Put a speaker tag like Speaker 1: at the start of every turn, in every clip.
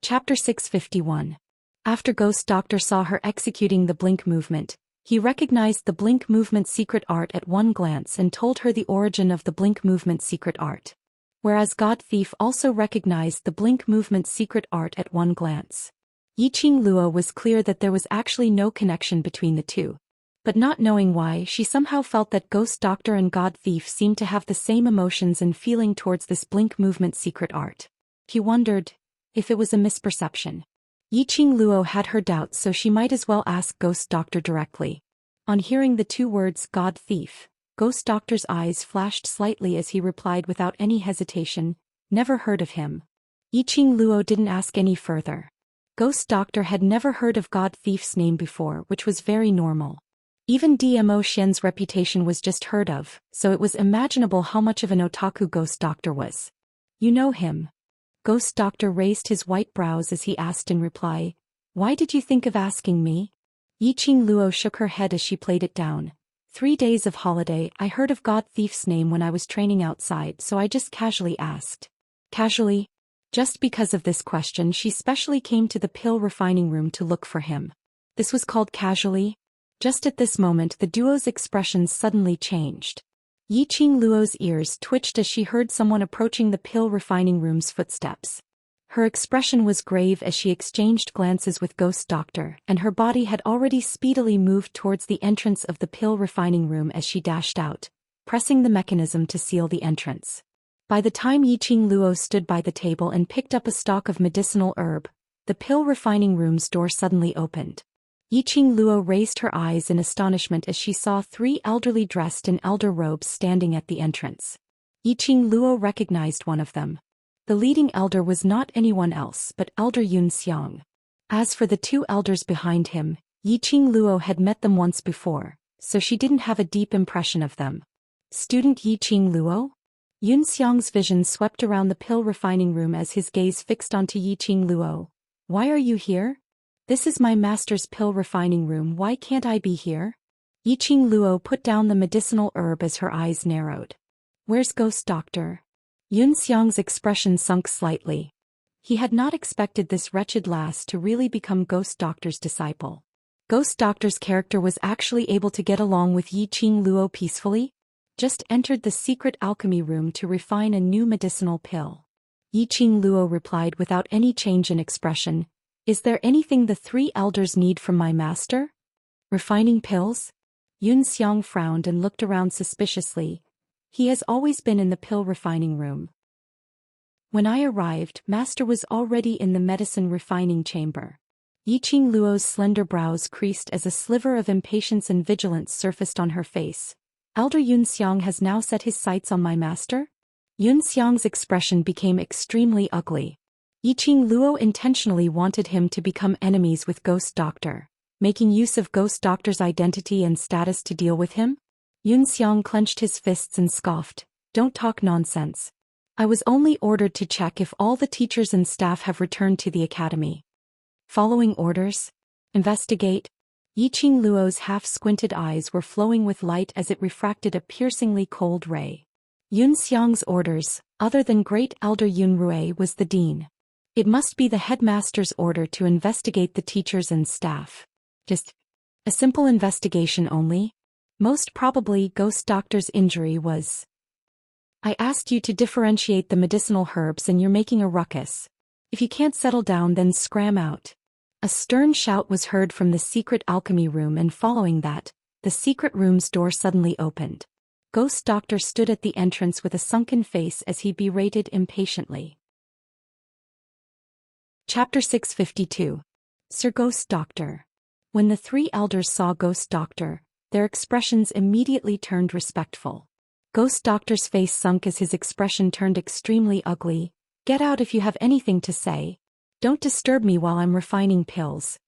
Speaker 1: Chapter 651. After Ghost Doctor saw her executing the blink movement, he recognized the blink movement secret art at one glance and told her the origin of the blink movement secret art. Whereas God Thief also recognized the blink movement secret art at one glance. Yiqing Luo was clear that there was actually no connection between the two. But not knowing why, she somehow felt that Ghost Doctor and God Thief seemed to have the same emotions and feeling towards this blink movement secret art. He wondered if it was a misperception. Yiqing Luo had her doubts, so she might as well ask Ghost Doctor directly. On hearing the two words God Thief, Ghost Doctor's eyes flashed slightly as he replied without any hesitation, "Never heard of him." Yiqing Luo didn't ask any further. Ghost Doctor had never heard of God Thief's name before, which was very normal. Even Zhou Xian's reputation was just heard of, so it was imaginable how much of an otaku Ghost Doctor was. "You know him?" Ghost Doctor raised his white brows as he asked in reply, "Why did you think of asking me?" Yiqing Luo shook her head as she played it down. 3 days of holiday, I heard of God Thief's name when I was training outside, so I just casually asked." Casually? Just because of this question she specially came to the pill refining room to look for him. This was called casually? Just at this moment the duo's expressions suddenly changed. Yiqing Luo's ears twitched as she heard someone approaching the pill refining room's footsteps. Her expression was grave as she exchanged glances with Ghost Doctor, and her body had already speedily moved towards the entrance of the pill refining room as she dashed out, pressing the mechanism to seal the entrance. By the time Yiqing Luo stood by the table and picked up a stalk of medicinal herb, the pill refining room's door suddenly opened. Yiqing Luo raised her eyes in astonishment as she saw 3 elderly dressed in elder robes standing at the entrance. Yiqing Luo recognized one of them. The leading elder was not anyone else but Elder Xiang. As for the 2 elders behind him, Yiqing Luo had met them once before, so she didn't have a deep impression of them. Student Yiqing Luo? Xiang's vision swept around the pill refining room as his gaze fixed onto Yiqing Luo. "Why are you here?" "This is my master's pill refining room, why can't I be here?" Yiqing Luo put down the medicinal herb as her eyes narrowed. "Where's Ghost Doctor?" Xiang's expression sunk slightly. He had not expected this wretched lass to really become Ghost Doctor's disciple. Ghost Doctor's character was actually able to get along with Yiqing Luo peacefully? Just entered the secret alchemy room to refine a new medicinal pill. Yiqing Luo replied without any change in expression, "Is there anything the 3 elders need from my master?" "Refining pills?" Xiang frowned and looked around suspiciously. He has always been in the pill refining room. When I arrived, Master was already in the medicine refining chamber. Yiqing Luo's slender brows creased as a sliver of impatience and vigilance surfaced on her face. "Elder Xiang has now set his sights on my master?" Xiang's expression became extremely ugly. Yiqing Luo intentionally wanted him to become enemies with Ghost Doctor, making use of Ghost Doctor's identity and status to deal with him? Xiang clenched his fists and scoffed, "Don't talk nonsense. I was only ordered to check if all the teachers and staff have returned to the academy." "Following orders? Investigate?" Yiqing Luo's half-squinted eyes were flowing with light as it refracted a piercingly cold ray. Xiang's orders, other than Great Elder Rui, was the dean. It must be the headmaster's order to investigate the teachers and staff. Just a simple investigation only? Most probably Ghost Doctor's injury was. "I asked you to differentiate the medicinal herbs and you're making a ruckus. If you can't settle down then scram out." A stern shout was heard from the secret alchemy room, and following that, the secret room's door suddenly opened. Ghost Doctor stood at the entrance with a sunken face as he berated impatiently. Chapter 652. Sir Ghost Doctor. When the 3 elders saw Ghost Doctor, their expressions immediately turned respectful. Ghost Doctor's face sunk as his expression turned extremely ugly. "Get out if you have anything to say. Don't disturb me while I'm refining pills."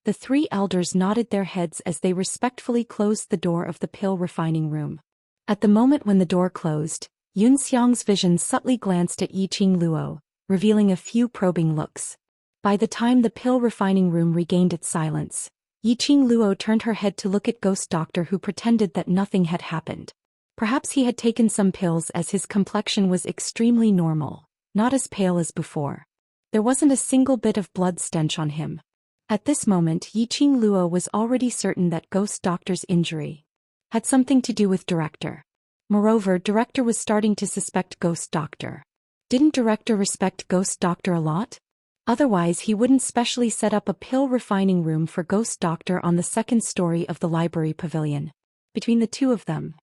Speaker 1: The 3 elders nodded their heads as they respectfully closed the door of the pill refining room. At the moment when the door closed, Xiang's vision subtly glanced at Yiqing Luo, revealing a few probing looks. By the time the pill refining room regained its silence, Yiqing Luo turned her head to look at Ghost Doctor, who pretended that nothing had happened. Perhaps he had taken some pills as his complexion was extremely normal, not as pale as before. There wasn't a single bit of blood stench on him. At this moment Yiqing Luo was already certain that Ghost Doctor's injury had something to do with Director. Moreover, Director was starting to suspect Ghost Doctor. Didn't Director respect Ghost Doctor a lot? Otherwise he wouldn't specially set up a pill refining room for Ghost Doctor on the second story of the library pavilion. Between the two of them,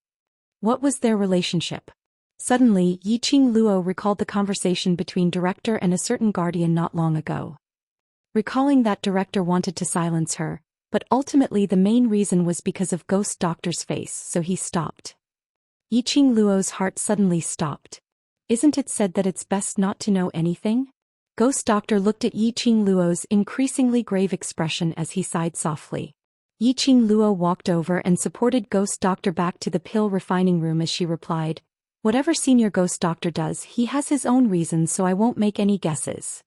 Speaker 1: what was their relationship? Suddenly, Yiqing Luo recalled the conversation between Director and a certain guardian not long ago. Recalling that Director wanted to silence her, but ultimately the main reason was because of Ghost Doctor's face, so he stopped. Yiqing Luo's heart suddenly stopped. Isn't it said that it's best not to know anything? Ghost Doctor looked at Yiqing Luo's increasingly grave expression as he sighed softly. Yiqing Luo walked over and supported Ghost Doctor back to the pill refining room as she replied, "Whatever Senior Ghost Doctor does, he has his own reasons, so I won't make any guesses."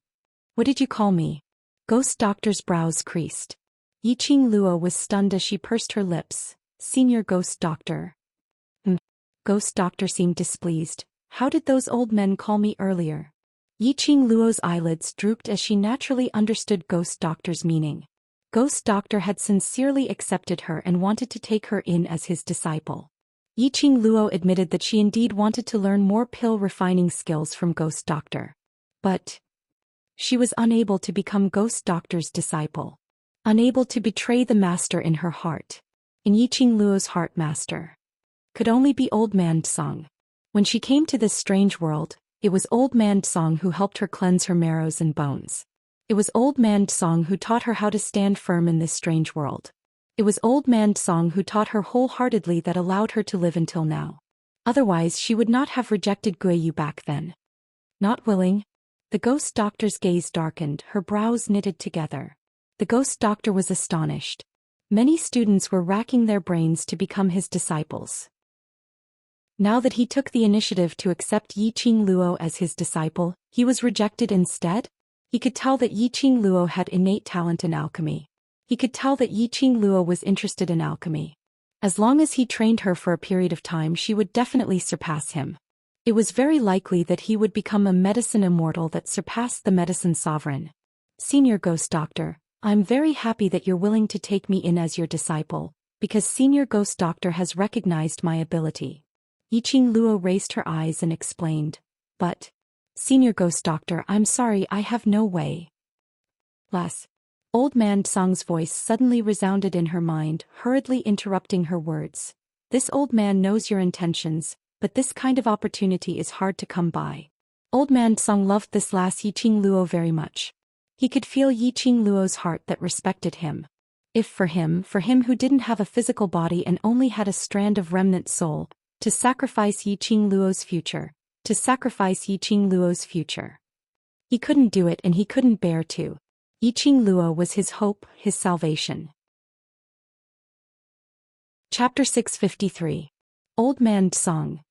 Speaker 1: "What did you call me?" Ghost Doctor's brows creased. Yiqing Luo was stunned as she pursed her lips. "Senior Ghost Doctor." Ghost Doctor seemed displeased. "How did those old men call me earlier?" Yiqing Luo's eyelids drooped as she naturally understood Ghost Doctor's meaning. Ghost Doctor had sincerely accepted her and wanted to take her in as his disciple. Yiqing Luo admitted that she indeed wanted to learn more pill refining skills from Ghost Doctor. But she was unable to become Ghost Doctor's disciple. Unable to betray the master in her heart. In Yiqing Luo's heart, master could only be Old Man Tsang. When she came to this strange world, it was Old Man Tsang who helped her cleanse her marrows and bones. It was Old Man Tsang who taught her how to stand firm in this strange world. It was Old Man Tsang who taught her wholeheartedly that allowed her to live until now. Otherwise she would not have rejected Guiyu back then. Not willing? The Ghost Doctor's gaze darkened, her brows knitted together. The Ghost Doctor was astonished. Many students were racking their brains to become his disciples. Now that he took the initiative to accept Yiqing Luo as his disciple, he was rejected instead? He could tell that Yiqing Luo had innate talent in alchemy. He could tell that Yiqing Luo was interested in alchemy. As long as he trained her for a period of time, she would definitely surpass him. It was very likely that he would become a medicine immortal that surpassed the medicine sovereign. "Senior Ghost Doctor, I'm very happy that you're willing to take me in as your disciple, because Senior Ghost Doctor has recognized my ability." Yiqing Luo raised her eyes and explained, "But, Senior Ghost Doctor, I'm sorry, I have no way." Last. Old Man Tsang's voice suddenly resounded in her mind, hurriedly interrupting her words. "This old man knows your intentions, but this kind of opportunity is hard to come by." Old Man Tsang loved this last Yiqing Luo very much. He could feel Yiqing Luo's heart that respected him. If for him who didn't have a physical body and only had a strand of remnant soul, to sacrifice Yiqing Luo's future, he couldn't do it and he couldn't bear to. Yiqing Luo was his hope, his salvation. Chapter 653. Old Man Tsang.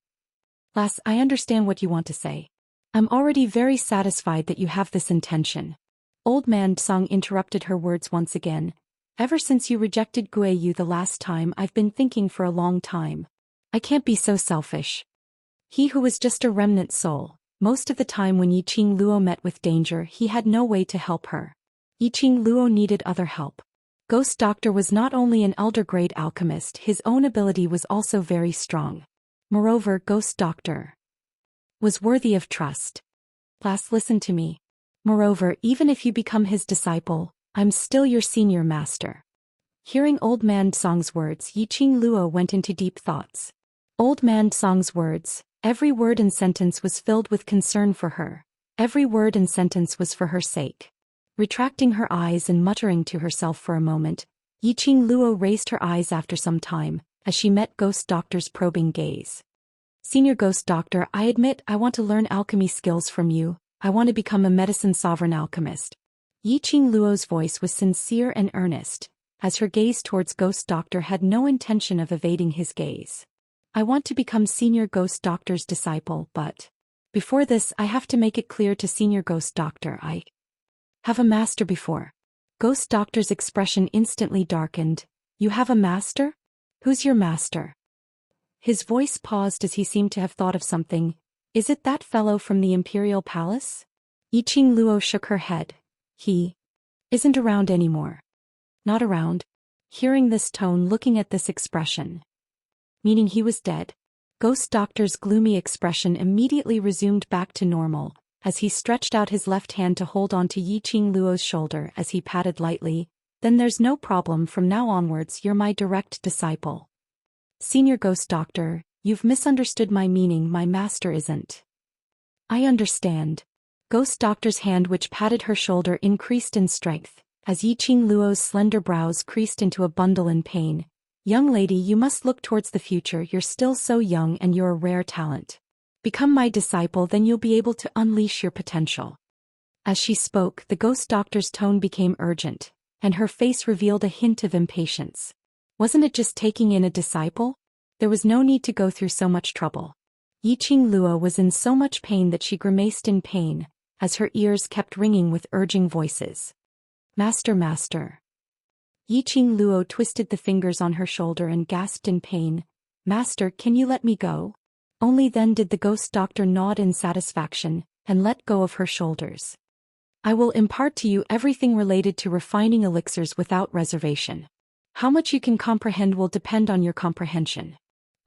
Speaker 1: "Lass, I understand what you want to say. I'm already very satisfied that you have this intention." Old Man Tsang interrupted her words once again. "Ever since you rejected Guiyu the last time, I've been thinking for a long time. I can't be so selfish. He who was just a remnant soul, most of the time when Yiqing Luo met with danger, he had no way to help her. Yiqing Luo needed other help. Ghost Doctor was not only an elder-grade alchemist, his own ability was also very strong. Moreover, Ghost Doctor was worthy of trust. Lass, listen to me. Moreover, even if you become his disciple, I'm still your senior master." Hearing Old Man Tsang's words, Yiqing Luo went into deep thoughts. Old Man Tsang's words, every word and sentence was filled with concern for her. Every word and sentence was for her sake. Retracting her eyes and muttering to herself for a moment, Yiqing Luo raised her eyes after some time, as she met Ghost Doctor's probing gaze. "Senior Ghost Doctor, I admit I want to learn alchemy skills from you. I want to become a medicine sovereign alchemist." Yiqing Luo's voice was sincere and earnest, as her gaze towards Ghost Doctor had no intention of evading his gaze. "I want to become Senior Ghost Doctor's disciple, but before this I have to make it clear to Senior Ghost Doctor I have a master before." Ghost Doctor's expression instantly darkened. "You have a master? Who's your master?" His voice paused as he seemed to have thought of something. "Is it that fellow from the Imperial Palace?" Yiqing Luo shook her head. He isn't around anymore. Not around? Hearing this tone, looking at this expression. Meaning he was dead? Ghost Doctor's gloomy expression immediately resumed back to normal, as he stretched out his left hand to hold onto Yiqing Luo's shoulder as he patted lightly. Then there's no problem, from now onwards you're my direct disciple. Senior Ghost Doctor, you've misunderstood my meaning, my master isn't. I understand. Ghost Doctor's hand which patted her shoulder increased in strength, as Yiqing Luo's slender brows creased into a bundle in pain. Young lady, you must look towards the future, you're still so young and you're a rare talent. Become my disciple, then you'll be able to unleash your potential. As she spoke, the Ghost Doctor's tone became urgent, and her face revealed a hint of impatience. Wasn't it just taking in a disciple? There was no need to go through so much trouble. Yiqing Luo was in so much pain that she grimaced in pain, as her ears kept ringing with urging voices. Master, master. Yiqing Luo twisted the fingers on her shoulder and gasped in pain. Master, can you let me go? Only then did the Ghost Doctor nod in satisfaction, and let go of her shoulders. I will impart to you everything related to refining elixirs without reservation. How much you can comprehend will depend on your comprehension.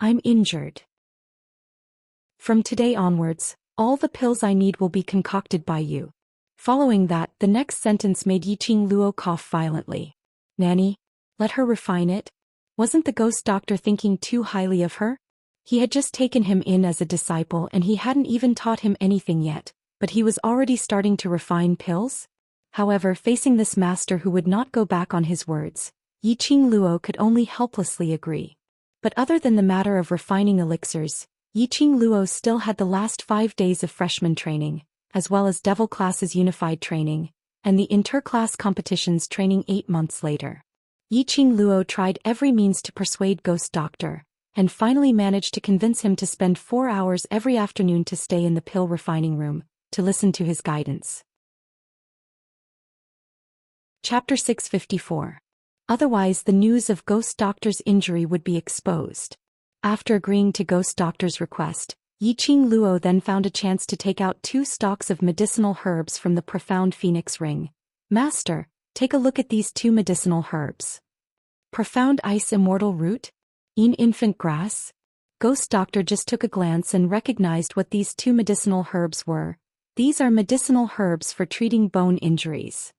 Speaker 1: I'm injured. From today onwards, all the pills I need will be concocted by you. Following that, the next sentence made Yiqing Luo cough violently. Nanny? Let her refine it? Wasn't the Ghost Doctor thinking too highly of her? He had just taken him in as a disciple and he hadn't even taught him anything yet, but he was already starting to refine pills? However, facing this master who would not go back on his words, Yiqing Luo could only helplessly agree. But other than the matter of refining elixirs, Yiqing Luo still had the last 5 days of freshman training, as well as Devil Class's unified training, and the interclass competitions training 8 months later. Yiqing Luo tried every means to persuade Ghost Doctor, and finally managed to convince him to spend 4 hours every afternoon to stay in the pill refining room, to listen to his guidance. Chapter 654. Otherwise the news of Ghost Doctor's injury would be exposed. After agreeing to Ghost Doctor's request, Yiqing Luo then found a chance to take out 2 stalks of medicinal herbs from the profound phoenix ring. Master, take a look at these 2 medicinal herbs. Profound ice immortal root? Infant grass? Ghost Doctor just took a glance and recognized what these 2 medicinal herbs were. These are medicinal herbs for treating bone injuries.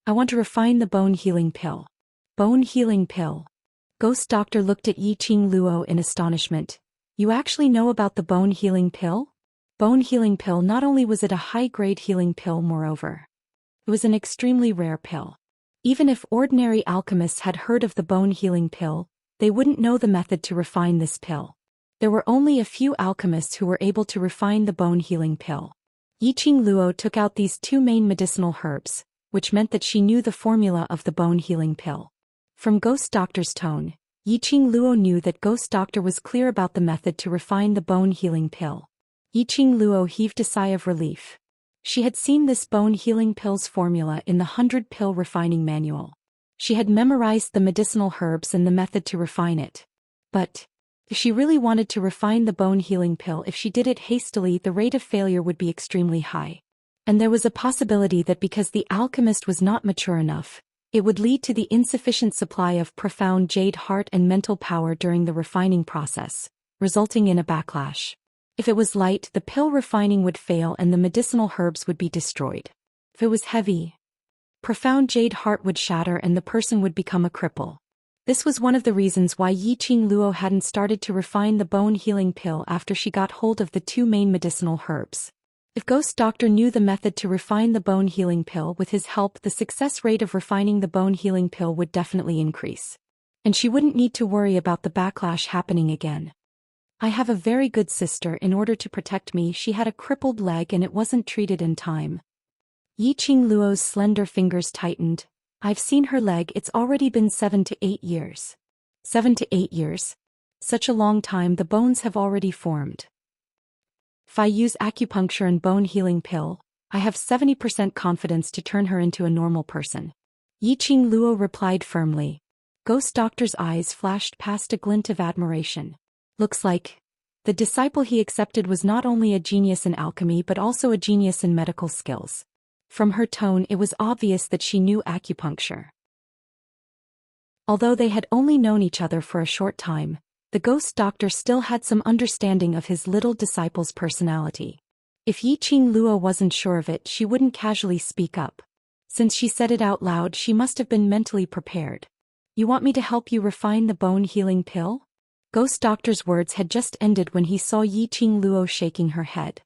Speaker 1: I want to refine the bone healing pill. Bone healing pill. Ghost Doctor looked at Yiqing Luo in astonishment. You actually know about the bone healing pill? Bone healing pill. Not only was it a high-grade healing pill, moreover, it was an extremely rare pill. Even if ordinary alchemists had heard of the bone healing pill, they wouldn't know the method to refine this pill. There were only a few alchemists who were able to refine the bone healing pill. Yiqing Luo took out these 2 main medicinal herbs, which meant that she knew the formula of the bone healing pill. From Ghost Doctor's tone, Yiqing Luo knew that Ghost Doctor was clear about the method to refine the bone healing pill. Yiqing Luo heaved a sigh of relief. She had seen this bone healing pill's formula in the 100-pill refining manual. She had memorized the medicinal herbs and the method to refine it. But if she really wanted to refine the bone healing pill, if she did it hastily, the rate of failure would be extremely high. And there was a possibility that because the alchemist was not mature enough, it would lead to the insufficient supply of profound jade heart and mental power during the refining process, resulting in a backlash. If it was light, the pill refining would fail and the medicinal herbs would be destroyed. If it was heavy, profound jade heart would shatter and the person would become a cripple. This was one of the reasons why Yiqing Luo hadn't started to refine the bone healing pill after she got hold of the 2 main medicinal herbs. If Ghost Doctor knew the method to refine the bone healing pill, with his help the success rate of refining the bone healing pill would definitely increase. And she wouldn't need to worry about the backlash happening again. I have a very good sister. In order to protect me, she had a crippled leg and it wasn't treated in time. Yiqing Luo's slender fingers tightened. I've seen her leg, it's already been 7 to 8 years. 7 to 8 years? Such a long time, the bones have already formed. If I use acupuncture and bone healing pill, I have 70% confidence to turn her into a normal person. Yiqing Luo replied firmly. Ghost Doctor's eyes flashed past a glint of admiration. Looks like the disciple he accepted was not only a genius in alchemy but also a genius in medical skills. From her tone it was obvious that she knew acupuncture. Although they had only known each other for a short time, the ghost doctor still had some understanding of his little disciple's personality. If Yiqing Luo wasn't sure of it, she wouldn't casually speak up. Since she said it out loud, she must have been mentally prepared. You want me to help you refine the bone-healing pill? Ghost doctor's words had just ended when he saw Yiqing Luo shaking her head.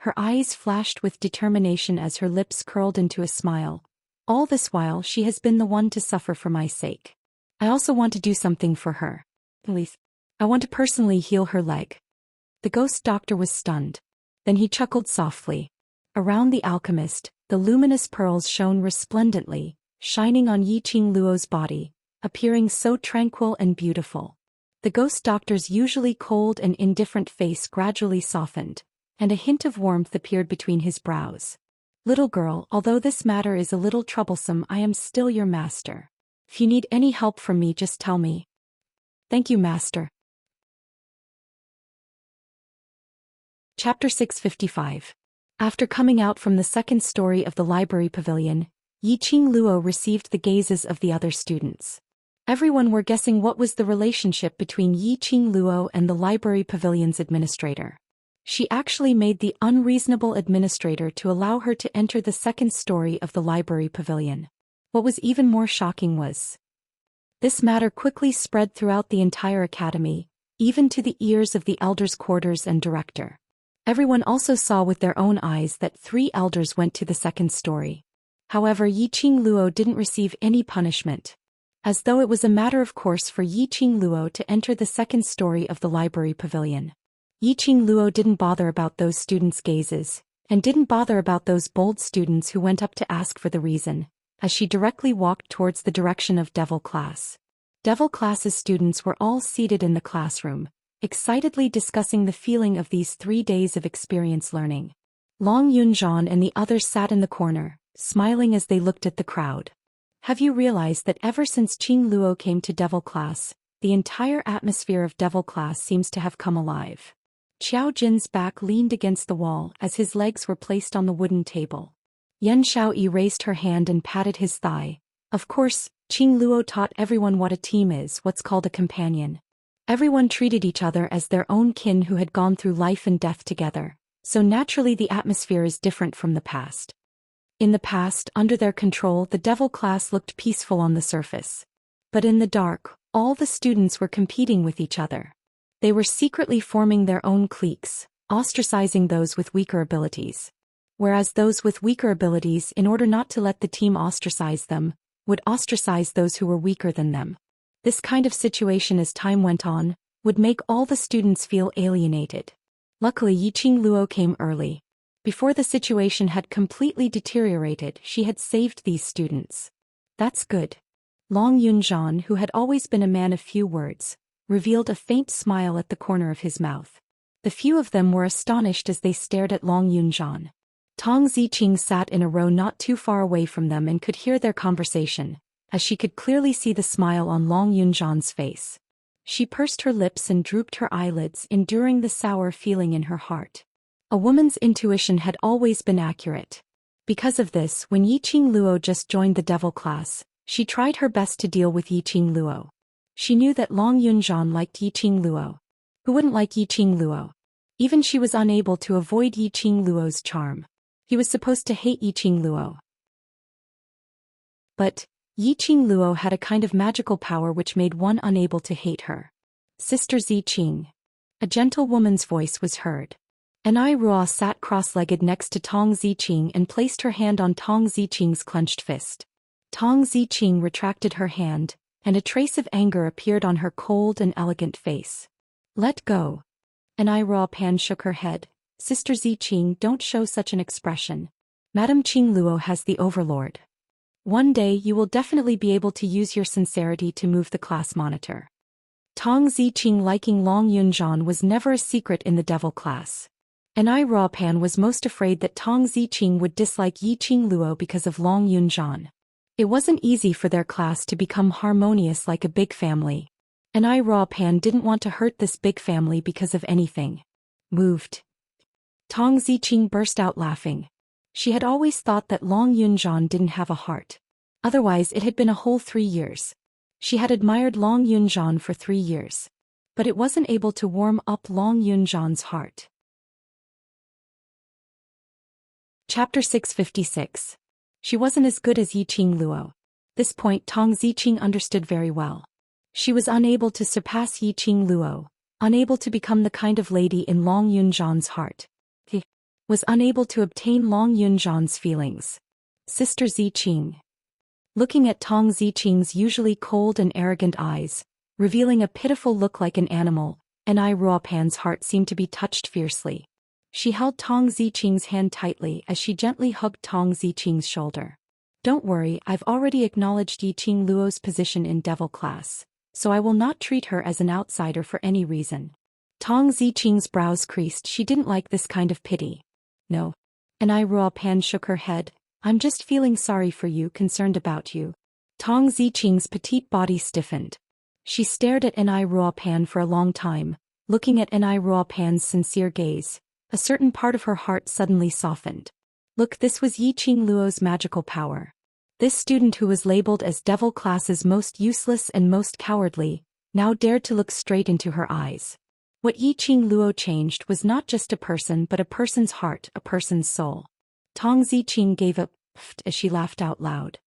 Speaker 1: Her eyes flashed with determination as her lips curled into a smile. All this while she has been the one to suffer for my sake. I also want to do something for her. Please. I want to personally heal her leg. The ghost doctor was stunned. Then he chuckled softly. Around the alchemist, the luminous pearls shone resplendently, shining on Yiqing Luo's body, appearing so tranquil and beautiful. The ghost doctor's usually cold and indifferent face gradually softened, and a hint of warmth appeared between his brows. Little girl, although this matter is a little troublesome, I am still your master. If you need any help from me, just tell me. Thank you, master. Chapter 655. After coming out from the second story of the library pavilion, Yiqing Luo received the gazes of the other students. Everyone were guessing what was the relationship between Yiqing Luo and the library pavilion's administrator. She actually made the unreasonable administrator to allow her to enter the second story of the library pavilion. What was even more shocking was, this matter quickly spread throughout the entire academy, even to the ears of the elders' quarters and director. Everyone also saw with their own eyes that 3 elders went to the second story. However, Yiqing Luo didn't receive any punishment. As though it was a matter of course for Yiqing Luo to enter the second story of the library pavilion. Yiqing Luo didn't bother about those students' gazes, and didn't bother about those bold students who went up to ask for the reason, as she directly walked towards the direction of Devil class. Devil class's students were all seated in the classroom, excitedly discussing the feeling of these 3 days of experience learning. Long Yunzhan and the others sat in the corner, smiling as they looked at the crowd. Have you realized that ever since Qing Luo came to Devil class, the entire atmosphere of Devil class seems to have come alive? Qiao Jin's back leaned against the wall as his legs were placed on the wooden table. Yan Shaoyi raised her hand and patted his thigh. Of course, Qing Luo taught everyone what a team is, what's called a companion. Everyone treated each other as their own kin who had gone through life and death together, so naturally the atmosphere is different from the past. In the past, under their control, the Devil class looked peaceful on the surface. But in the dark, all the students were competing with each other. They were secretly forming their own cliques, ostracizing those with weaker abilities. Whereas those with weaker abilities, in order not to let the team ostracize them, would ostracize those who were weaker than them. This kind of situation, as time went on, would make all the students feel alienated. Luckily, Yiqing Luo came early. Before the situation had completely deteriorated, she had saved these students. That's good. Long Yunzhan, who had always been a man of few words, revealed a faint smile at the corner of his mouth. The few of them were astonished as they stared at Long Yunzhan. Tong Ziqing sat in a row not too far away from them and could hear their conversation, as she could clearly see the smile on Long Yunzhan's face. She pursed her lips and drooped her eyelids, enduring the sour feeling in her heart. A woman's intuition had always been accurate. Because of this, when Yiqing Luo just joined the Devil class, she tried her best to deal with Yiqing Luo. She knew that Long Yunzhan liked Yiqing Luo. Who wouldn't like Yiqing Luo? Even she was unable to avoid Yiqing Luo's charm. He was supposed to hate Yiqing Luo. But Yiqing Luo had a kind of magical power which made one unable to hate her. Sister Ziqing. A gentle woman's voice was heard. Anai Ruo sat cross-legged next to Tong Ziqing and placed her hand on Tong Ziqing's clenched fist. Tong Ziqing retracted her hand, and a trace of anger appeared on her cold and elegant face. Let go. Anai Ruo Pan shook her head. Sister Ziqing, don't show such an expression. Madame Qing Luo has the overlord. One day you will definitely be able to use your sincerity to move the class monitor. Tong Ziqing liking Long Yunzhan was never a secret in the Devil class. Anai Ruo Pan was most afraid that Tong Ziqing would dislike Yiqing Luo because of Long Yunzhan. It wasn't easy for their class to become harmonious like a big family. Anai Ruo Pan didn't want to hurt this big family because of anything. Moved. Tong Ziqing burst out laughing. She had always thought that Long Yunzhan didn't have a heart. Otherwise it had been a whole 3 years. She had admired Long Yunzhan for 3 years. But it wasn't able to warm up Long Yunzhan's heart. Chapter 656. She wasn't as good as Yiqing Luo. This point Tong Ziqing understood very well. She was unable to surpass Yiqing Luo, unable to become the kind of lady in Long Yunzhan's heart. He was unable to obtain Long Yunzhan's feelings. Sister Ziqing. Looking at Tong Ziqing's usually cold and arrogant eyes, revealing a pitiful look like an animal, Enai Ruopan's heart seemed to be touched fiercely. She held Tong Ziqing's hand tightly as she gently hugged Tong Ziqing's shoulder. Don't worry, I've already acknowledged Yiqing Luo's position in Devil class, so I will not treat her as an outsider for any reason. Tong Ziqing's brows creased. She didn't like this kind of pity. No. Enai Ruopan shook her head. I'm just feeling sorry for you, concerned about you. Tong Ziqing's petite body stiffened. She stared at Enai Ruopan for a long time, looking at Enai Ruopan's sincere gaze. A certain part of her heart suddenly softened. Look, this was Yiqing Luo's magical power. This student who was labeled as Devil class's most useless and most cowardly, now dared to look straight into her eyes. What Yiqing Luo changed was not just a person but a person's heart, a person's soul. Tong Ziqing gave a pft as she laughed out loud.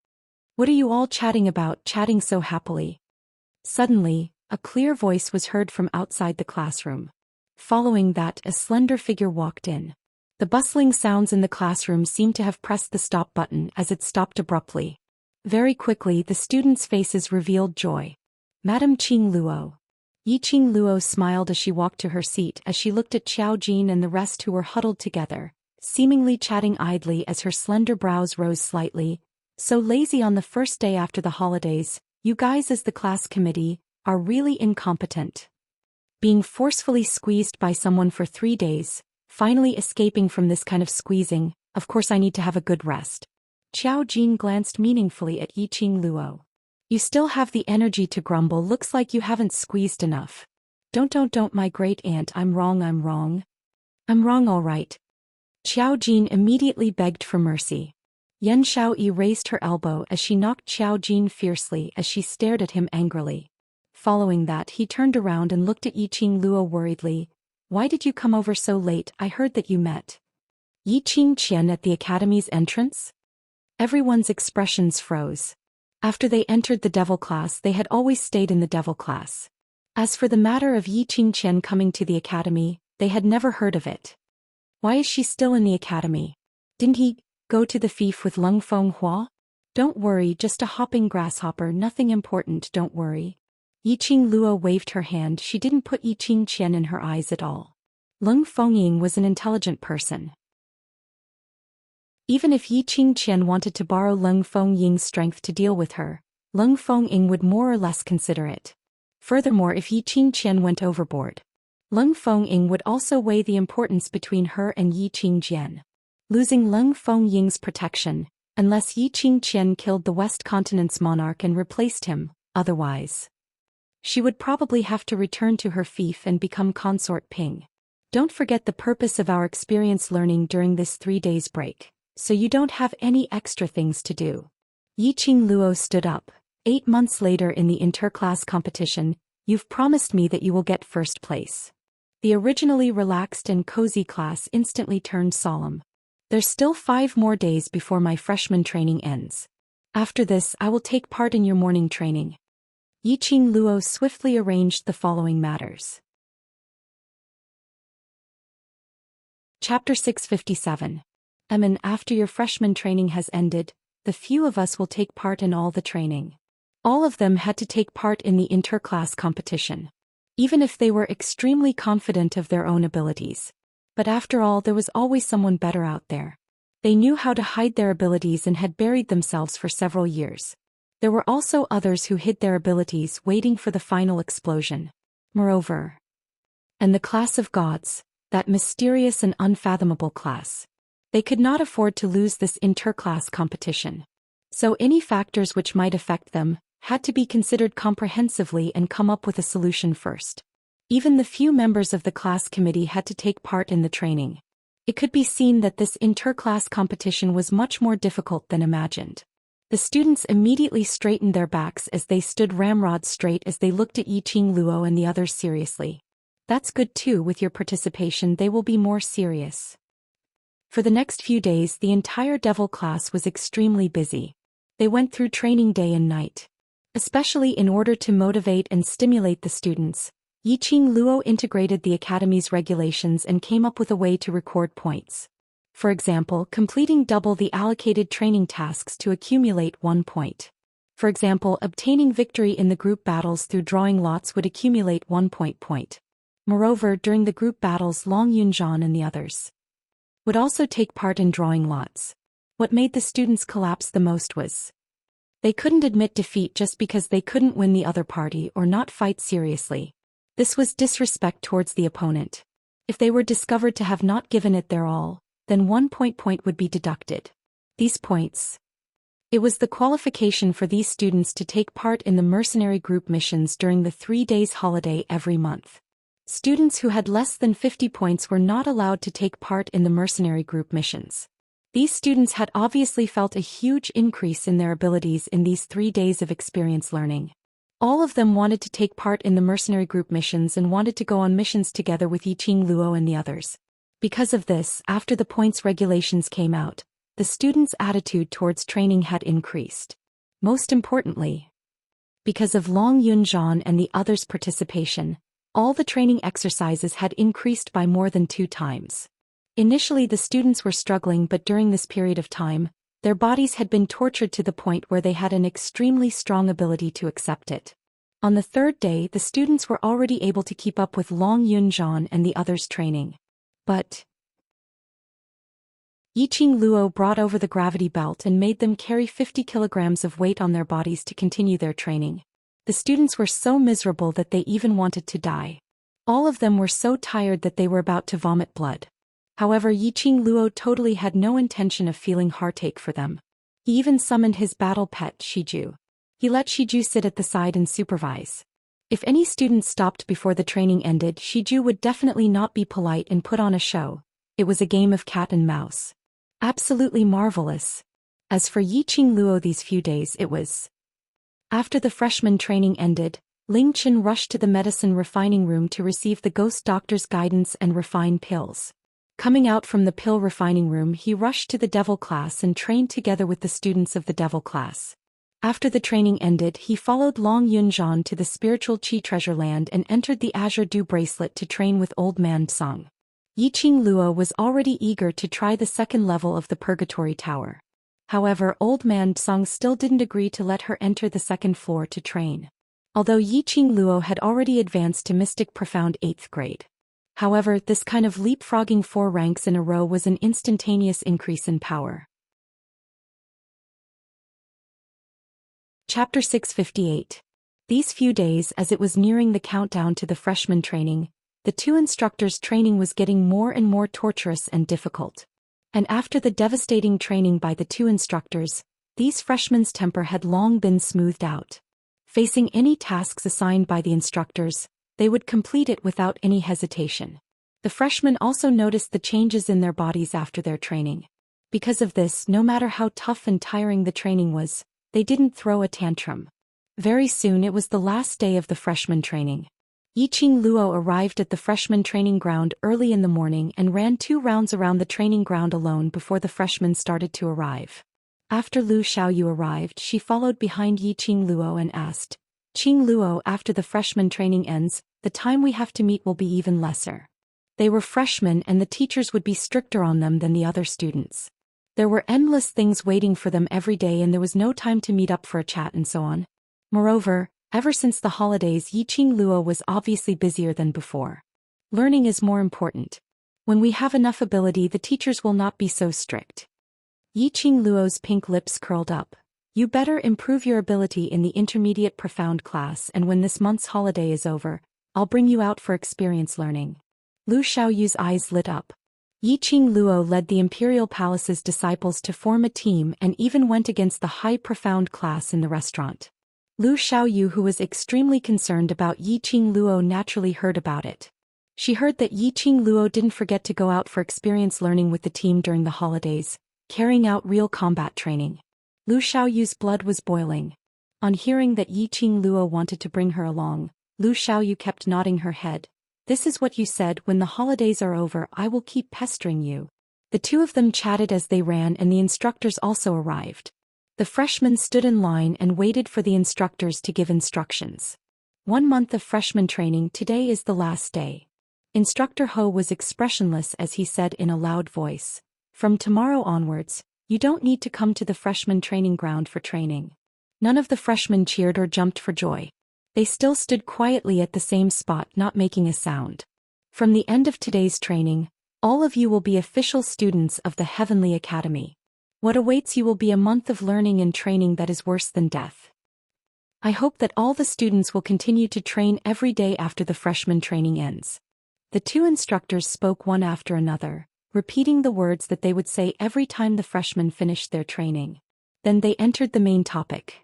Speaker 1: What are you all chatting about, chatting so happily? Suddenly, a clear voice was heard from outside the classroom. Following that, a slender figure walked in. The bustling sounds in the classroom seemed to have pressed the stop button as it stopped abruptly. Very quickly the students' faces revealed joy. Madame Qing Luo. Yiqing Luo smiled as she walked to her seat as she looked at Xiao Jin and the rest who were huddled together, seemingly chatting idly as her slender brows rose slightly. So lazy on the first day after the holidays, you guys as the class committee, are really incompetent. Being forcefully squeezed by someone for 3 days, finally escaping from this kind of squeezing, of course I need to have a good rest. Xiao Jin glanced meaningfully at Yiqing Luo. You still have the energy to grumble, looks like you haven't squeezed enough. Don't my great aunt, I'm wrong. I'm wrong all right. Xiao Jin immediately begged for mercy. Yan Xiaoyi raised her elbow as she knocked Xiao Jin fiercely as she stared at him angrily. Following that he turned around and looked at Yiqing Luo worriedly. Why did you come over so late? I heard that you met Yiqing Qian at the academy's entrance? Everyone's expressions froze. After they entered the Devil class they had always stayed in the Devil class. As for the matter of Yiqing Qian coming to the academy, they had never heard of it. Why is she still in the academy? Didn't he go to the fief with Lung Fenghua? Don't worry, just a hopping grasshopper, nothing important, don't worry. Yiqing Luo waved her hand. She didn't put Yiqing Qian in her eyes at all. Lung Fengying was an intelligent person. Even if Yiqing Qian wanted to borrow Lung Fengying's strength to deal with her, Lung Fengying would more or less consider it. Furthermore, if Yiqing Qian went overboard, Lung Fengying would also weigh the importance between her and Yiqing Jian. Losing Lung Fengying's protection, unless Yiqing Qian killed the West Continent's monarch and replaced him, otherwise she would probably have to return to her fief and become consort Ping. Don't forget the purpose of our experience learning during this 3 days break, so you don't have any extra things to do. Yiqing Luo stood up. 8 months later in the interclass competition, you've promised me that you will get first place. The originally relaxed and cozy class instantly turned solemn. There's still 5 more days before my freshman training ends. After this I will take part in your morning training. Yiqing Luo swiftly arranged the following matters. Chapter 657. After your freshman training has ended, the few of us will take part in all the training. All of them had to take part in the interclass competition. Even if they were extremely confident of their own abilities. But after all, there was always someone better out there. They knew how to hide their abilities and had buried themselves for several years. There were also others who hid their abilities waiting for the final explosion. Moreover, and the class of gods, that mysterious and unfathomable class. They could not afford to lose this interclass competition. So any factors which might affect them had to be considered comprehensively and come up with a solution first. Even the few members of the class committee had to take part in the training. It could be seen that this inter-class competition was much more difficult than imagined. The students immediately straightened their backs as they stood ramrod straight as they looked at Yiqing Luo and the others seriously. That's good too. With your participation they will be more serious. For the next few days the entire devil class was extremely busy. They went through training day and night. Especially in order to motivate and stimulate the students, Yiqing Luo integrated the academy's regulations and came up with a way to record points. For example, completing double the allocated training tasks to accumulate 1 point. For example, obtaining victory in the group battles through drawing lots would accumulate 1 point. Moreover, during the group battles Long Yunzhan and the others would also take part in drawing lots. What made the students collapse the most was they couldn't admit defeat just because they couldn't win the other party or not fight seriously. This was disrespect towards the opponent. If they were discovered to have not given it their all, then 1 point would be deducted. These points. It was the qualification for these students to take part in the mercenary group missions during the 3 days holiday every month. Students who had less than 50 points were not allowed to take part in the mercenary group missions. These students had obviously felt a huge increase in their abilities in these 3 days of experience learning. All of them wanted to take part in the mercenary group missions and wanted to go on missions together with Yiqing Luo and the others. Because of this, after the points regulations came out, the students' attitude towards training had increased. Most importantly, because of Long Yunzhan and the others' participation, all the training exercises had increased by more than 2 times. Initially the students were struggling, but during this period of time, their bodies had been tortured to the point where they had an extremely strong ability to accept it. On the 3rd day the students were already able to keep up with Long Yunzhan and the others' training. But Yiqing Luo brought over the gravity belt and made them carry 50 kilograms of weight on their bodies to continue their training. The students were so miserable that they even wanted to die. All of them were so tired that they were about to vomit blood. However, Yiqing Luo totally had no intention of feeling heartache for them. He even summoned his battle pet, Shiju. He let Shiju sit at the side and supervise. If any students stopped before the training ended, Shiju would definitely not be polite and put on a show. It was a game of cat and mouse. Absolutely marvelous. As for Yiqing Luo, these few days it was. After the freshman training ended, Ling Chen rushed to the medicine refining room to receive the ghost doctor's guidance and refine pills. Coming out from the pill refining room, he rushed to the devil class and trained together with the students of the devil class. After the training ended, he followed Long Yunzhan to the spiritual Qi treasure land and entered the Azure Dew bracelet to train with Old Man Tsang. Yiqing Luo was already eager to try the 2nd level of the Purgatory Tower. However, Old Man Tsang still didn't agree to let her enter the 2nd floor to train. Although Yiqing Luo had already advanced to Mystic Profound 8th grade. However, this kind of leapfrogging 4 ranks in a row was an instantaneous increase in power. Chapter 658. These few days, as it was nearing the countdown to the freshman training, the 2 instructors' training was getting more and more torturous and difficult. And after the devastating training by the 2 instructors, these freshmen's temper had long been smoothed out. Facing any tasks assigned by the instructors, they would complete it without any hesitation. The freshmen also noticed the changes in their bodies after their training. Because of this, no matter how tough and tiring the training was, they didn't throw a tantrum. Very soon it was the last day of the freshman training. Yiqing Luo arrived at the freshman training ground early in the morning and ran 2 rounds around the training ground alone before the freshmen started to arrive. After Lu Xiaoyu arrived, she followed behind Yiqing Luo and asked, "Qing Luo, after the freshman training ends, the time we have to meet will be even lesser." They were freshmen and the teachers would be stricter on them than the other students. There were endless things waiting for them every day and there was no time to meet up for a chat and so on. Moreover, ever since the holidays, Yiqing Luo was obviously busier than before. Learning is more important. When we have enough ability, the teachers will not be so strict. Yiqing Luo's pink lips curled up. You better improve your ability in the intermediate profound class, and when this month's holiday is over, I'll bring you out for experience learning. Lu Xiaoyu's eyes lit up. Yiqing Luo led the Imperial Palace's disciples to form a team and even went against the high profound class in the restaurant. Lu Xiaoyu, who was extremely concerned about Yiqing Luo, naturally heard about it. She heard that Yiqing Luo didn't forget to go out for experience learning with the team during the holidays, carrying out real combat training. Lu Xiaoyu's blood was boiling. On hearing that Yiqing Luo wanted to bring her along, Lu Xiaoyu kept nodding her head. This is what you said: when the holidays are over I will keep pestering you. The two of them chatted as they ran, and the instructors also arrived. The freshmen stood in line and waited for the instructors to give instructions. 1 month of freshman training. Today is the last day. Instructor Ho was expressionless as he said in a loud voice. From tomorrow onwards, you don't need to come to the freshman training ground for training. None of the freshmen cheered or jumped for joy. They still stood quietly at the same spot, not making a sound. From the end of today's training, all of you will be official students of the Heavenly Academy. What awaits you will be a month of learning and training that is worse than death. I hope that all the students will continue to train every day after the freshman training ends. The two instructors spoke one after another, repeating the words that they would say every time the freshmen finished their training. Then they entered the main topic.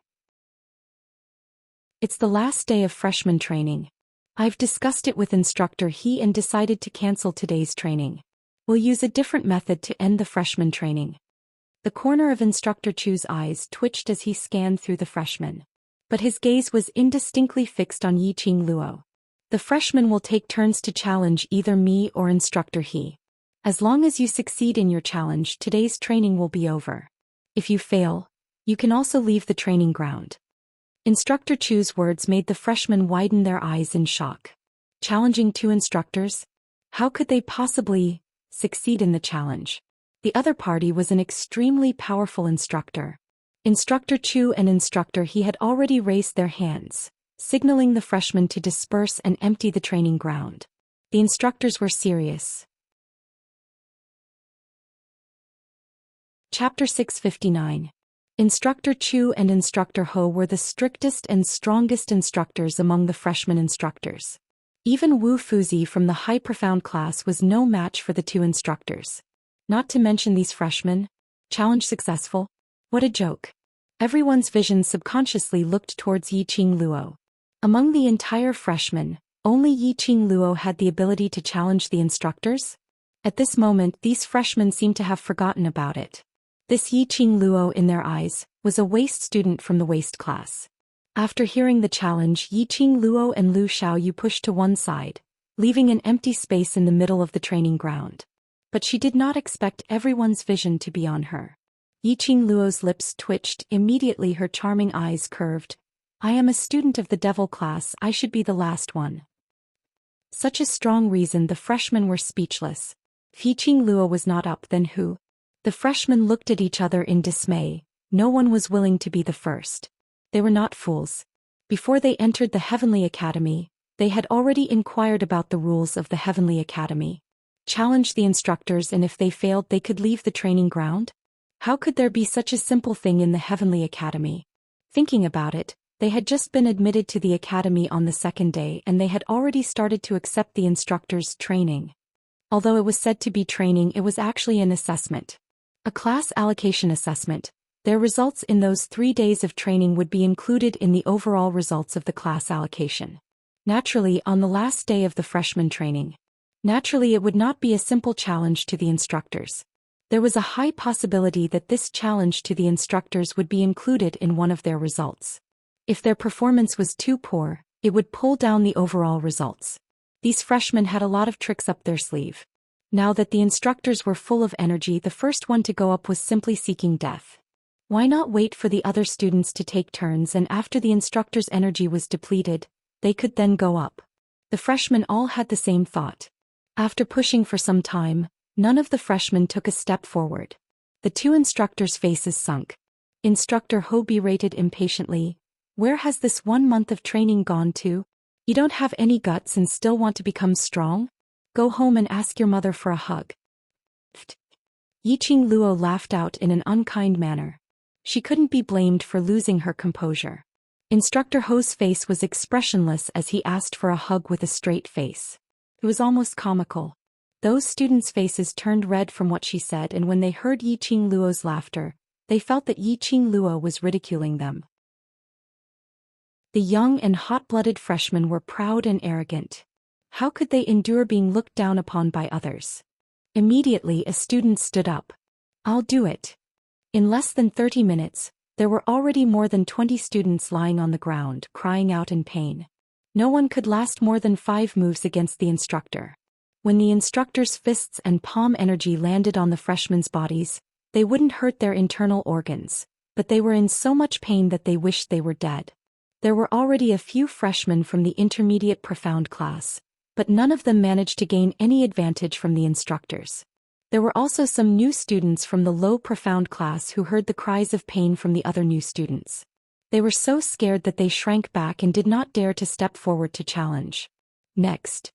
Speaker 1: It's the last day of freshman training. I've discussed it with Instructor He and decided to cancel today's training. We'll use a different method to end the freshman training. The corner of Instructor Chu's eyes twitched as he scanned through the freshmen. But his gaze was indistinctly fixed on Yiqing Luo. The freshmen will take turns to challenge either me or Instructor He. As long as you succeed in your challenge, today's training will be over. If you fail, you can also leave the training ground. Instructor Chu's words made the freshmen widen their eyes in shock. Challenging two instructors? How could they possibly succeed in the challenge? The other party was an extremely powerful instructor. Instructor Chu and Instructor He had already raised their hands, signaling the freshmen to disperse and empty the training ground. The instructors were serious. Chapter 659. Instructor Chu and Instructor Ho were the strictest and strongest instructors among the freshman instructors. Even Wu Fuzi from the High Profound class was no match for the two instructors. Not to mention these freshmen. Challenge successful? What a joke. Everyone's vision subconsciously looked towards Yiqing Luo. Among the entire freshmen, only Yiqing Luo had the ability to challenge the instructors? At this moment, these freshmen seemed to have forgotten about it. This Yiqing Luo, in their eyes, was a waste student from the waste class. After hearing the challenge, Yiqing Luo and Lu Xiaoyu pushed to one side, leaving an empty space in the middle of the training ground. But she did not expect everyone's vision to be on her. Yiqing Luo's lips twitched. Immediately her charming eyes curved. I am a student of the devil class, I should be the last one. Such a strong reason, the freshmen were speechless. If Yiqing Luo was not up, then who? The freshmen looked at each other in dismay. No one was willing to be the first. They were not fools. Before they entered the Heavenly Academy, they had already inquired about the rules of the Heavenly Academy. Challenge the instructors, and if they failed they could leave the training ground? How could there be such a simple thing in the Heavenly Academy? Thinking about it, they had just been admitted to the academy on the second day and they had already started to accept the instructors' training. Although it was said to be training, it was actually an assessment. A class allocation assessment. Their results in those 3 days of training would be included in the overall results of the class allocation. Naturally, on the last day of the freshman training, it would not be a simple challenge to the instructors. There was a high possibility that this challenge to the instructors would be included in one of their results. If their performance was too poor, it would pull down the overall results. These freshmen had a lot of tricks up their sleeve. Now that the instructors were full of energy, the first one to go up was simply seeking death. Why not wait for the other students to take turns, and after the instructor's energy was depleted, they could then go up? The freshmen all had the same thought. After pushing for some time, none of the freshmen took a step forward. The two instructors' faces sunk. Instructor Ho berated impatiently. Where has this 1 month of training gone to? You don't have any guts and still want to become strong? Go home and ask your mother for a hug. Yiqing Luo laughed out in an unkind manner. She couldn't be blamed for losing her composure. Instructor Ho's face was expressionless as he asked for a hug with a straight face. It was almost comical. Those students' faces turned red from what she said, and when they heard Yiqing Luo's laughter, they felt that Yiqing Luo was ridiculing them. The young and hot-blooded freshmen were proud and arrogant. How could they endure being looked down upon by others? Immediately a student stood up. I'll do it. In less than 30 minutes, there were already more than 20 students lying on the ground, crying out in pain. No one could last more than 5 moves against the instructor. When the instructor's fists and palm energy landed on the freshmen's bodies, they wouldn't hurt their internal organs, but they were in so much pain that they wished they were dead. There were already a few freshmen from the intermediate profound class, but none of them managed to gain any advantage from the instructors. There were also some new students from the low profound class who heard the cries of pain from the other new students. They were so scared that they shrank back and did not dare to step forward to challenge. Next,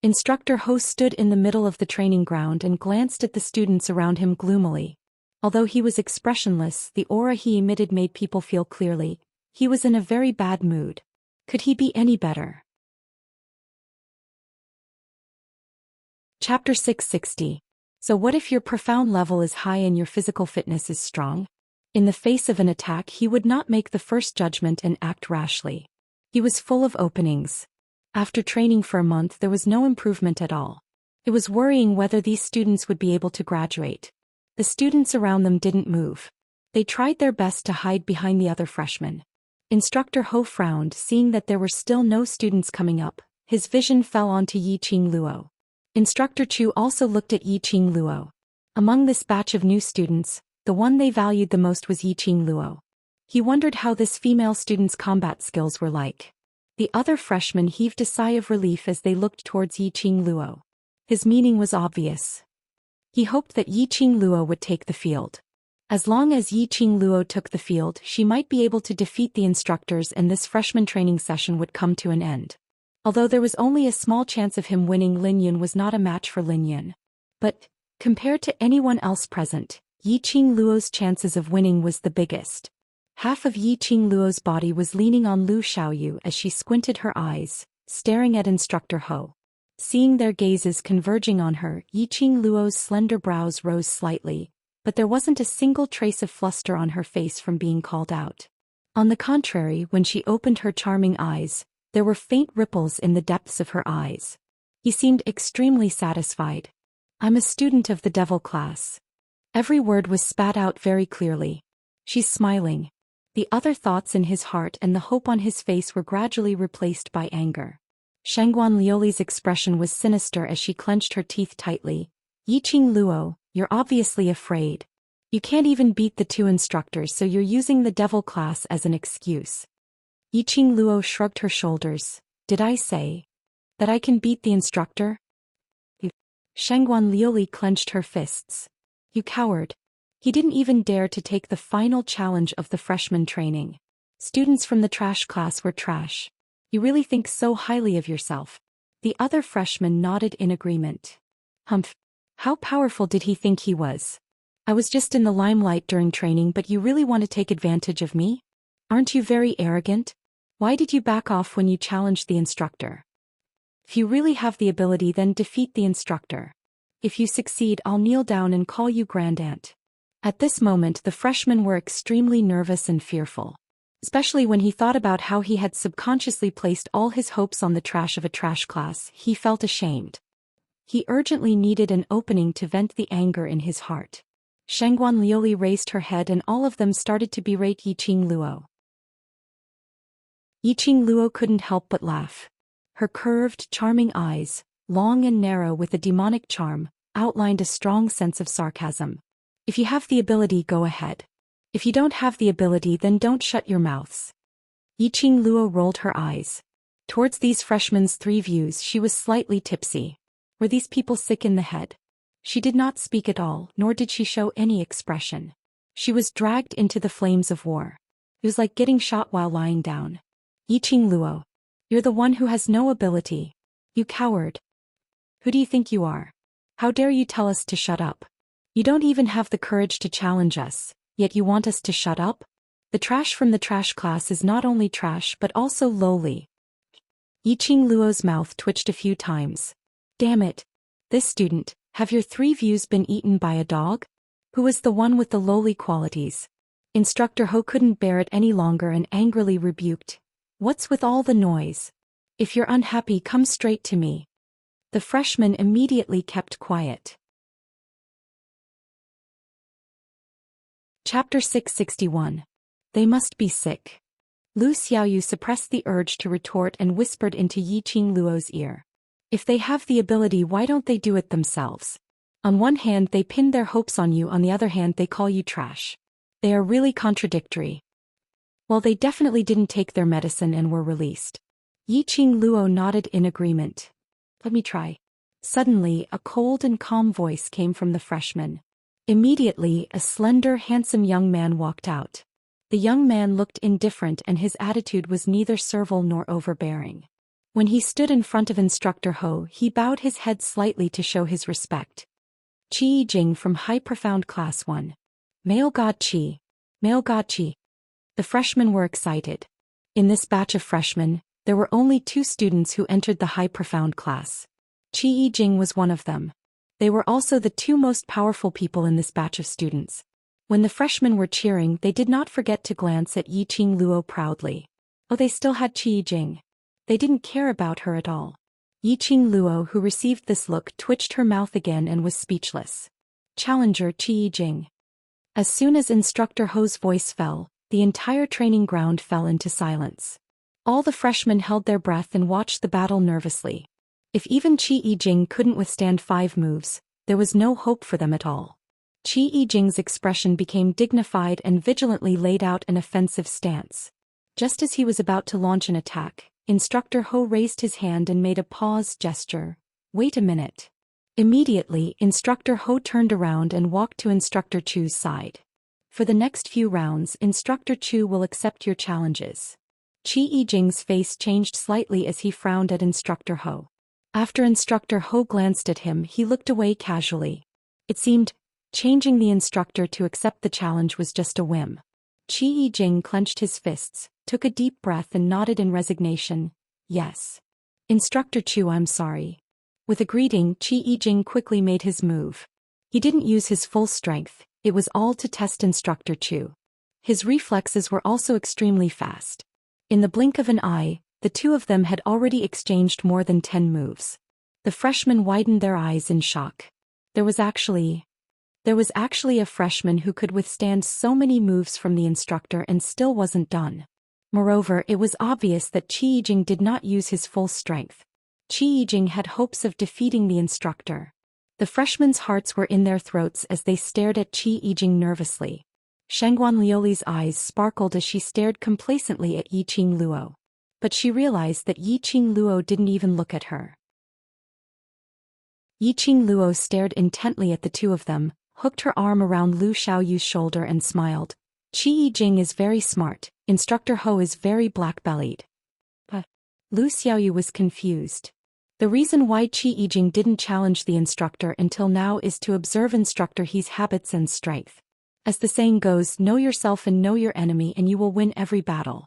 Speaker 1: Instructor Ho stood in the middle of the training ground and glanced at the students around him gloomily. Although he was expressionless, the aura he emitted made people feel clearly. He was in a very bad mood. Could he be any better? Chapter 660. So what if your profound level is high and your physical fitness is strong? In the face of an attack, he would not make the first judgment and act rashly. He was full of openings. After training for a month, there was no improvement at all. It was worrying whether these students would be able to graduate. The students around them didn't move. They tried their best to hide behind the other freshmen. Instructor Ho frowned, seeing that there were still no students coming up. His vision fell onto Yiqing Luo. Instructor Chu also looked at Yiqing Luo. Among this batch of new students, the one they valued the most was Yiqing Luo. He wondered how this female student's combat skills were like. The other freshmen heaved a sigh of relief as they looked towards Yiqing Luo. His meaning was obvious. He hoped that Yiqing Luo would take the field. As long as Yiqing Luo took the field, she might be able to defeat the instructors and this freshman training session would come to an end. Although there was only a small chance of him winning, Lin Yun was not a match for Lin Yun. But, compared to anyone else present, Yiqing Luo's chances of winning was the biggest. Half of Yiqing Luo's body was leaning on Lu Xiaoyu as she squinted her eyes, staring at Instructor Ho. Seeing their gazes converging on her, Yiqing Luo's slender brows rose slightly, but there wasn't a single trace of fluster on her face from being called out. On the contrary, when she opened her charming eyes, there were faint ripples in the depths of her eyes. He seemed extremely satisfied. I'm a student of the devil class. Every word was spat out very clearly. She's smiling. The other thoughts in his heart and the hope on his face were gradually replaced by anger. Shangguan Liuli's expression was sinister as she clenched her teeth tightly. Yiqing Luo, you're obviously afraid. You can't even beat the 2 instructors, so you're using the devil class as an excuse. Yiqing Luo shrugged her shoulders. Did I say that I can beat the instructor? Shangguan Liuli clenched her fists. You coward. He didn't even dare to take the final challenge of the freshman training. Students from the trash class were trash. You really think so highly of yourself. The other freshmen nodded in agreement. Humph. How powerful did he think he was? I was just in the limelight during training, but you really want to take advantage of me? Aren't you very arrogant? Why did you back off when you challenged the instructor? If you really have the ability, then defeat the instructor. If you succeed, I'll kneel down and call you Grandaunt. At this moment, the freshmen were extremely nervous and fearful. Especially when he thought about how he had subconsciously placed all his hopes on the trash of a trash class, he felt ashamed. He urgently needed an opening to vent the anger in his heart. Shangguan Liuli raised her head and all of them started to berate Yiqing Luo. Yiqing Luo couldn't help but laugh. Her curved, charming eyes, long and narrow with a demonic charm, outlined a strong sense of sarcasm. If you have the ability, go ahead. If you don't have the ability, then don't shut your mouths. Yiqing Luo rolled her eyes. Towards these freshmen's 3 views, she was slightly tipsy. Were these people sick in the head? She did not speak at all, nor did she show any expression. She was dragged into the flames of war. It was like getting shot while lying down. Yiqing Luo. You're the one who has no ability. You coward. Who do you think you are? How dare you tell us to shut up? You don't even have the courage to challenge us, yet you want us to shut up? The trash from the trash class is not only trash but also lowly. Yiqing Luo's mouth twitched a few times. Damn it. This student, have your 3 views been eaten by a dog? Who was the one with the lowly qualities? Instructor Ho couldn't bear it any longer and angrily rebuked. What's with all the noise? If you're unhappy, come straight to me. The freshman immediately kept quiet. Chapter 661. They must be sick. Lu Xiaoyu suppressed the urge to retort and whispered into Yiqing Luo's ear. If they have the ability, why don't they do it themselves? On one hand they pin their hopes on you, on the other hand they call you trash. They are really contradictory. Well, they definitely didn't take their medicine and were released. Yiqing Luo nodded in agreement. Let me try. Suddenly, a cold and calm voice came from the freshman. Immediately, a slender, handsome young man walked out. The young man looked indifferent and his attitude was neither servile nor overbearing. When he stood in front of Instructor Ho, he bowed his head slightly to show his respect. Qi Jing from High Profound Class 1. Male God Qi. Male God Qi. The freshmen were excited. In this batch of freshmen, there were only 2 students who entered the High Profound class. Qi Jing was one of them. They were also the 2 most powerful people in this batch of students. When the freshmen were cheering, they did not forget to glance at Yiqing Luo proudly. Oh, they still had Qi Jing. They didn't care about her at all. Yiqing Luo, who received this look, twitched her mouth again and was speechless. Challenger Qi Jing. As soon as Instructor Ho's voice fell, the entire training ground fell into silence. All the freshmen held their breath and watched the battle nervously. If even Qi Jing couldn't withstand 5 moves, there was no hope for them at all. Qi Jing's expression became dignified and vigilantly laid out an offensive stance. Just as he was about to launch an attack, Instructor Ho raised his hand and made a pause gesture. Wait a minute. Immediately, Instructor Ho turned around and walked to Instructor Chu's side. For the next few rounds, Instructor Chu will accept your challenges. Qi Jing's face changed slightly as he frowned at Instructor Ho. After Instructor Ho glanced at him, he looked away casually. It seemed, changing the instructor to accept the challenge was just a whim. Qi Jing clenched his fists, took a deep breath and nodded in resignation. Yes. Instructor Chu, I'm sorry. With a greeting, Qi Jing quickly made his move. He didn't use his full strength, it was all to test Instructor Chu. His reflexes were also extremely fast. In the blink of an eye, the 2 of them had already exchanged more than 10 moves. The freshmen widened their eyes in shock. There was actually a freshman who could withstand so many moves from the instructor and still wasn't done. Moreover, it was obvious that Qi Jing did not use his full strength. Qi Jing had hopes of defeating the instructor. The freshmen's hearts were in their throats as they stared at Qi Jing nervously. Shangguan Liuli's eyes sparkled as she stared complacently at Yiqing Luo. But she realized that Yiqing Luo didn't even look at her. Yiqing Luo stared intently at the 2 of them, hooked her arm around Lu Xiaoyu's shoulder and smiled. Qi Jing is very smart, Instructor Ho is very black-bellied. Lu Xiaoyu was confused. The reason why Qi Jing didn't challenge the instructor until now is to observe Instructor He's habits and strength. As the saying goes, know yourself and know your enemy and you will win every battle.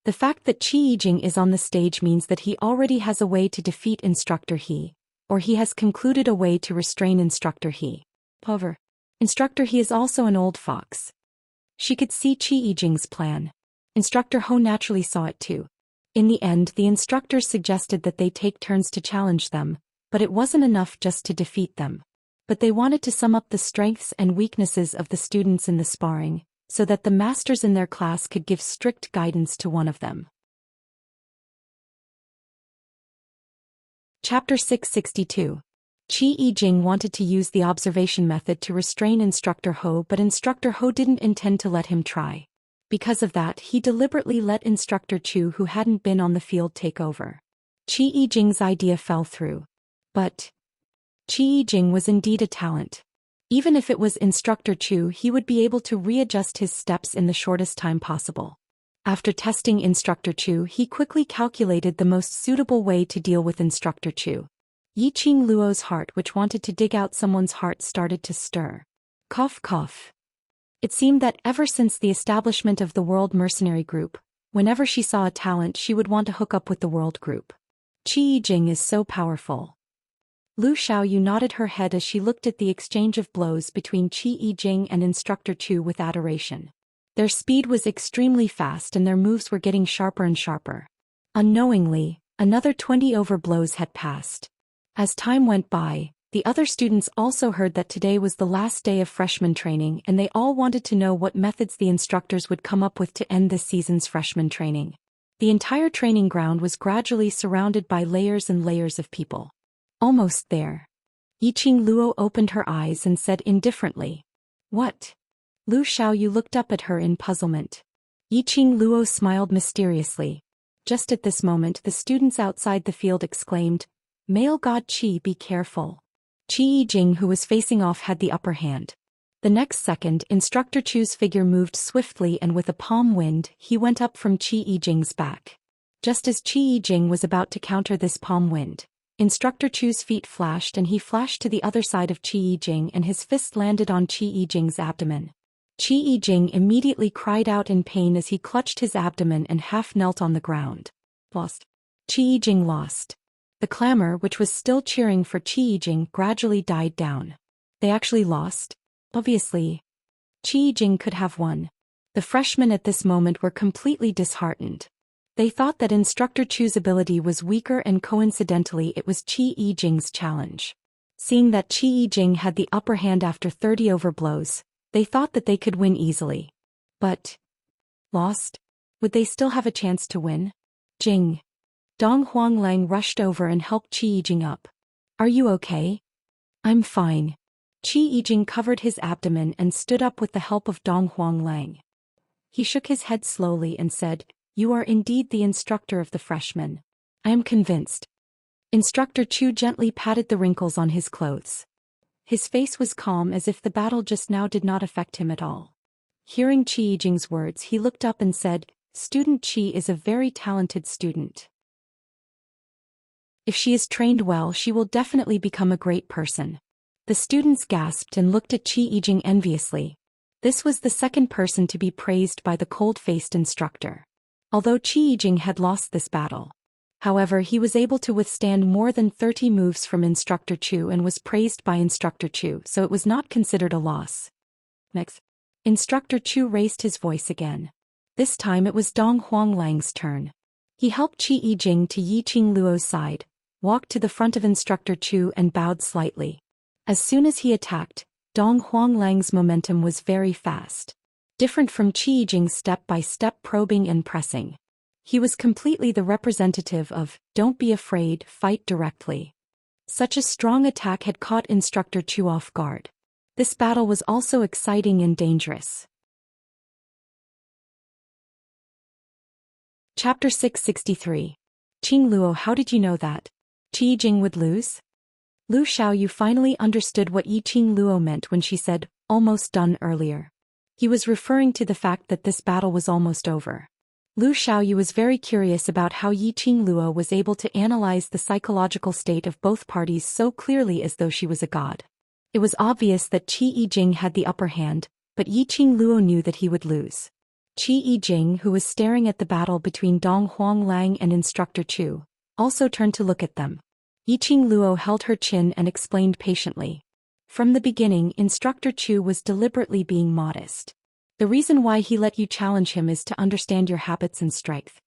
Speaker 1: The fact that Qi Jing is on the stage means that he already has a way to defeat Instructor He, or he has concluded a way to restrain Instructor He. However, Instructor He is also an old fox. She could see Qi Jing's plan. Instructor Ho naturally saw it too. In the end, the instructors suggested that they take turns to challenge them, but it wasn't enough just to defeat them. But they wanted to sum up the strengths and weaknesses of the students in the sparring, so that the masters in their class could give strict guidance to one of them. Chapter 662. Qi Jing wanted to use the observation method to restrain Instructor Ho, but Instructor Ho didn't intend to let him try. Because of that, he deliberately let Instructor Chu, who hadn't been on the field, take over. Qi Jing's idea fell through. But Qi Jing was indeed a talent. Even if it was Instructor Chu, he would be able to readjust his steps in the shortest time possible. After testing Instructor Chu, he quickly calculated the most suitable way to deal with Instructor Chu. Yiqing Luo's heart, which wanted to dig out someone's heart, started to stir. Cough cough. It seemed that ever since the establishment of the World Mercenary Group, whenever she saw a talent she would want to hook up with the World Group. Qi Jing is so powerful. Lu Xiaoyu nodded her head as she looked at the exchange of blows between Qi Jing and Instructor Chu with adoration. Their speed was extremely fast and their moves were getting sharper and sharper. Unknowingly, another 20 overblows had passed. As time went by, the other students also heard that today was the last day of freshman training and they all wanted to know what methods the instructors would come up with to end this season's freshman training. The entire training ground was gradually surrounded by layers and layers of people. Almost there. Yiqing Luo opened her eyes and said indifferently, "What?" Lu Xiaoyu looked up at her in puzzlement. Yiqing Luo smiled mysteriously. Just at this moment the students outside the field exclaimed, "Male god Qi, be careful." Qi Yijing, who was facing off, had the upper hand. The next second, Instructor Chu's figure moved swiftly and with a palm wind, he went up from Qi Yijing's back. Just as Qi Yijing was about to counter this palm wind, Instructor Chu's feet flashed and he flashed to the other side of Qi Yijing and his fist landed on Qi Yijing's abdomen. Qi Yijing immediately cried out in pain as he clutched his abdomen and half knelt on the ground. Lost. Qi Yijing lost. The clamor, which was still cheering for Qi Yijing, gradually died down. They actually lost? Obviously. Qi Yijing could have won. The freshmen at this moment were completely disheartened. They thought that Instructor Chu's ability was weaker and coincidentally it was Qi Yijing's challenge. Seeing that Qi Yijing had the upper hand after 30 overblows, they thought that they could win easily. But lost? Would they still have a chance to win? Jing. Dong Huanglang rushed over and helped Qi Yijing up. "Are you okay?" "I'm fine." Qi Yijing covered his abdomen and stood up with the help of Dong Huanglang. He shook his head slowly and said, "You are indeed the instructor of the freshmen. I am convinced." Instructor Chu gently patted the wrinkles on his clothes. His face was calm as if the battle just now did not affect him at all. Hearing Qi Yijing's words, he looked up and said, "Student Qi is a very talented student. If she is trained well, she will definitely become a great person." The students gasped and looked at Qi Yijing enviously. This was the second person to be praised by the cold-faced instructor. Although Qi Yijing had lost this battle. However, he was able to withstand more than 30 moves from Instructor Chu and was praised by Instructor Chu, so it was not considered a loss. Next. Instructor Chu raised his voice again. This time it was Dong Huanglang's turn. He helped Qi Yijing to Yiqing Luo's side, walked to the front of Instructor Chu and bowed slightly. As soon as he attacked, Dong Huanglang's momentum was very fast. Different from Qi Yijing's step-by-step probing and pressing. He was completely the representative of, "Don't be afraid, fight directly." Such a strong attack had caught Instructor Chu off guard. This battle was also exciting and dangerous. Chapter 663. Qing Luo, how did you know that Qi Yijing would lose? Lu Xiaoyu finally understood what Yiqing Luo meant when she said, "almost done" earlier. He was referring to the fact that this battle was almost over. Lu Xiaoyu was very curious about how Yiqing Luo was able to analyze the psychological state of both parties so clearly as though she was a god. It was obvious that Qi Yijing had the upper hand, but Yiqing Luo knew that he would lose. Qi Yijing, who was staring at the battle between Dong Huanglang and Instructor Chu, also turned to look at them. Yiqing Luo held her chin and explained patiently. From the beginning, Instructor Chu was deliberately being modest. The reason why he let you challenge him is to understand your habits and strength.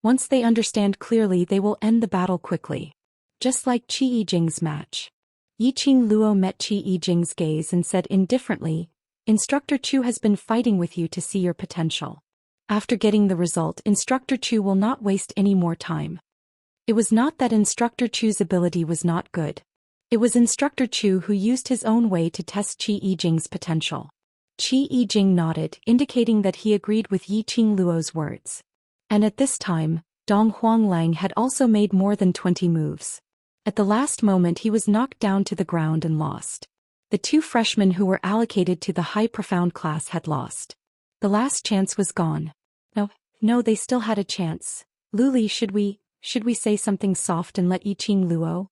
Speaker 1: Once they understand clearly, they will end the battle quickly. Just like Qi Yijing's match. Yiqing Luo met Qi Yijing's gaze and said indifferently, "Instructor Chu has been fighting with you to see your potential. After getting the result, Instructor Chu will not waste any more time." It was not that Instructor Chu's ability was not good. It was Instructor Chu who used his own way to test Qi Yijing's potential. Qi Yijing nodded, indicating that he agreed with Yiqing Luo's words. And at this time, Dong Huanglang had also made more than 20 moves. At the last moment he was knocked down to the ground and lost. The two freshmen who were allocated to the high profound class had lost. The last chance was gone. No, they still had a chance. "Luli, should we say something soft and let Yiqing Luo?"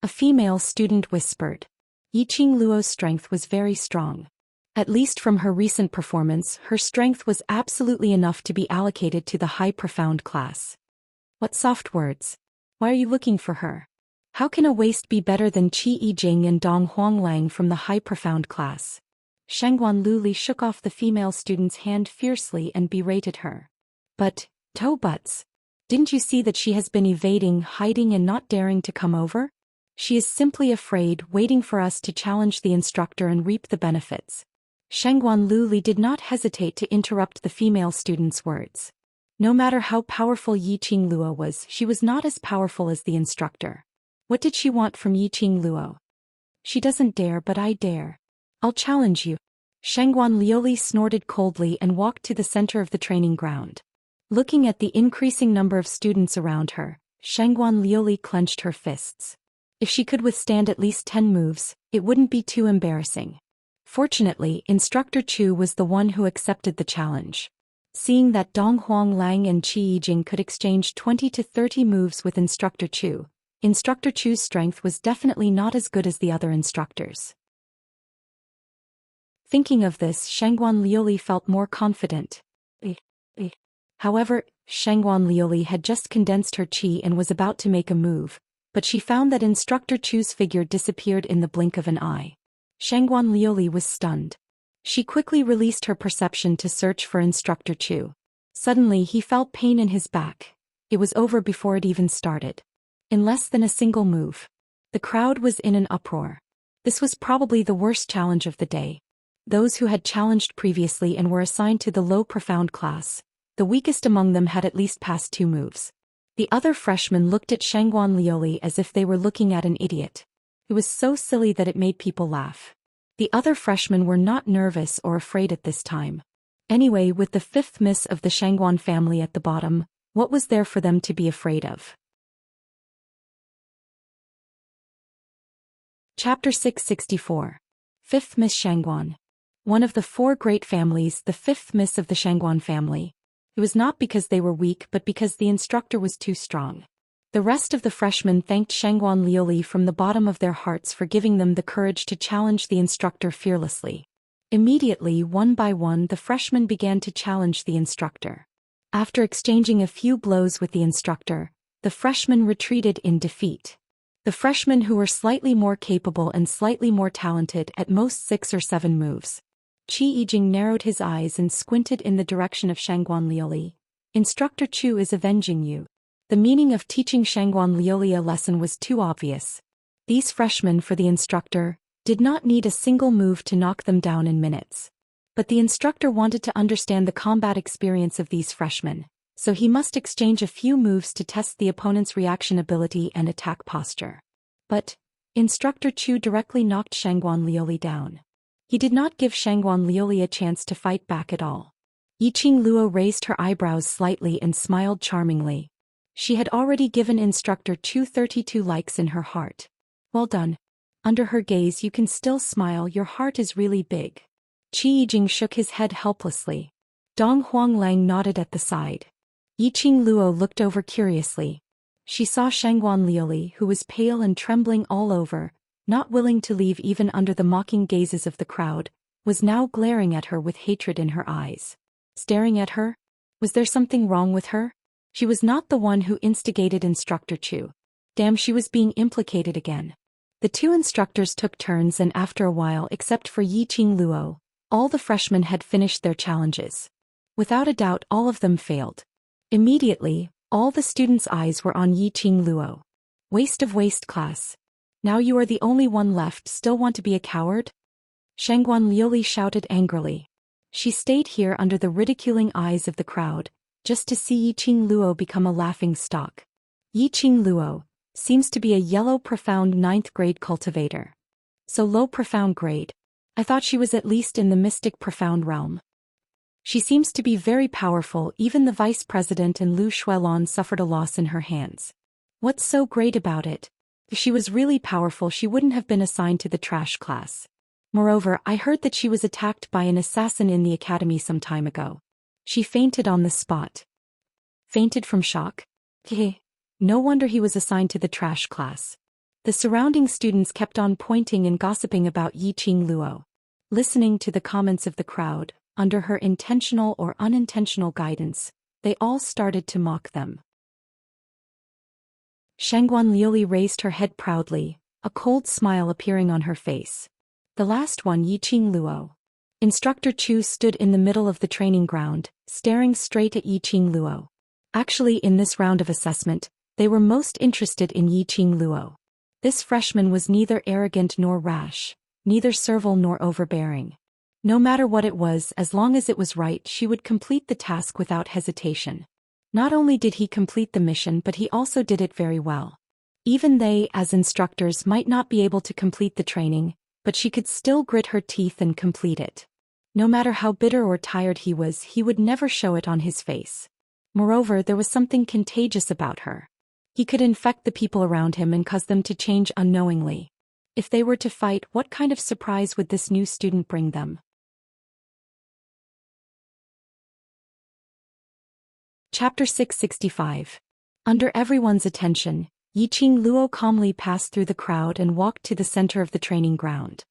Speaker 1: A female student whispered. Yiqing Luo's strength was very strong. At least from her recent performance, her strength was absolutely enough to be allocated to the high profound class. What soft words? Why are you looking for her? How can a waste be better than Qi Yijing and Dong Huanglang from the high profound class? Shangguan Luli shook off the female student's hand fiercely and berated her. "But, toe butts. Didn't you see that she has been evading, hiding and not daring to come over? She is simply afraid, waiting for us to challenge the instructor and reap the benefits. Shangguan Luli did not hesitate to interrupt the female student's words. No matter how powerful Yiqing Luo was, she was not as powerful as the instructor. What did she want from Yiqing Luo? She doesn't dare, but I dare. I'll challenge you. Shangguan Liuli snorted coldly and walked to the center of the training ground. Looking at the increasing number of students around her, Shangguan Liuli clenched her fists. If she could withstand at least 10 moves, it wouldn't be too embarrassing. Fortunately, Instructor Chu was the one who accepted the challenge. Seeing that Dong Huanglang and Qi Yijing could exchange 20 to 30 moves with Instructor Chu's strength was definitely not as good as the other instructors. Thinking of this, Shangguan Liuli felt more confident. However, Shangguan Liuli had just condensed her qi and was about to make a move, but she found that Instructor Chu's figure disappeared in the blink of an eye. Shangguan Liuli was stunned. She quickly released her perception to search for Instructor Chu. Suddenly he felt pain in his back. It was over before it even started. In less than a single move. The crowd was in an uproar. This was probably the worst challenge of the day. Those who had challenged previously and were assigned to the low profound class, the weakest among them had at least passed 2 moves. The other freshmen looked at Shangguan Liuli as if they were looking at an idiot. It was so silly that it made people laugh. The other freshmen were not nervous or afraid at this time. Anyway, with the 5th miss of the Shangguan family at the bottom, what was there for them to be afraid of? Chapter 664. 5th Miss Shangguan. One of the 4 great families, the 5th miss of the Shangguan family. It was not because they were weak but because the instructor was too strong. The rest of the freshmen thanked Shangguan Liuli from the bottom of their hearts for giving them the courage to challenge the instructor fearlessly. Immediately, one by one, the freshmen began to challenge the instructor. After exchanging a few blows with the instructor, the freshmen retreated in defeat. The freshmen who were slightly more capable and slightly more talented at most 6 or 7 moves. Qi Yijing narrowed his eyes and squinted in the direction of Shangguan Liuli. Instructor Chu is avenging you. The meaning of teaching Shangguan Liuli a lesson was too obvious. These freshmen, for the instructor, did not need a single move to knock them down in minutes. But the instructor wanted to understand the combat experience of these freshmen, so he must exchange a few moves to test the opponent's reaction ability and attack posture. But Instructor Chu directly knocked Shangguan Liuli down. He did not give Shangguan Liuli a chance to fight back at all. Yiqing Luo raised her eyebrows slightly and smiled charmingly. She had already given Instructor Chu 32 likes in her heart. Well done. Under her gaze you can still smile, your heart is really big. Qi Yijing shook his head helplessly. Dong Huanglang nodded at the side. Yiqing Luo looked over curiously. She saw Shangguan Liuli, who was pale and trembling all over, not willing to leave even under the mocking gazes of the crowd, was now glaring at her with hatred in her eyes. Staring at her? Was there something wrong with her? She was not the one who instigated Instructor Chu. Damn, she was being implicated again. The 2 instructors took turns and after a while, except for Yiqing Luo, all the freshmen had finished their challenges. Without a doubt, all of them failed. Immediately, all the students' eyes were on Yiqing Luo. Waste of waste class. Now you are the only one left, still want to be a coward? Shangguan Liuli shouted angrily. She stayed here under the ridiculing eyes of the crowd, just to see Yiqing Luo become a laughing stock. Yiqing Luo seems to be a yellow profound 9th grade cultivator. So low profound grade. I thought she was at least in the mystic profound realm. She seems to be very powerful, even the vice president and Lu Shuelon suffered a loss in her hands. What's so great about it? If she was really powerful she wouldn't have been assigned to the trash class. Moreover, I heard that she was attacked by an assassin in the academy some time ago. She fainted on the spot. Fainted from shock? Hehe. No wonder he was assigned to the trash class. The surrounding students kept on pointing and gossiping about Yiqing Luo. Listening to the comments of the crowd, under her intentional or unintentional guidance, they all started to mock them. Shangguan Liuli raised her head proudly, a cold smile appearing on her face. The last one, Yiqing Luo. Instructor Chu stood in the middle of the training ground, staring straight at Yiqing Luo. Actually, in this round of assessment, they were most interested in Yiqing Luo. This freshman was neither arrogant nor rash, neither servile nor overbearing. No matter what it was, as long as it was right, she would complete the task without hesitation. Not only did he complete the mission, but he also did it very well. Even they, as instructors, might not be able to complete the training, but she could still grit her teeth and complete it. No matter how bitter or tired he was, he would never show it on his face. Moreover, there was something contagious about her. He could infect the people around him and cause them to change unknowingly. If they were to fight, what kind of surprise would this new student bring them? Chapter 665. Under everyone's attention, Yiqing Luo calmly passed through the crowd and walked to the center of the training ground.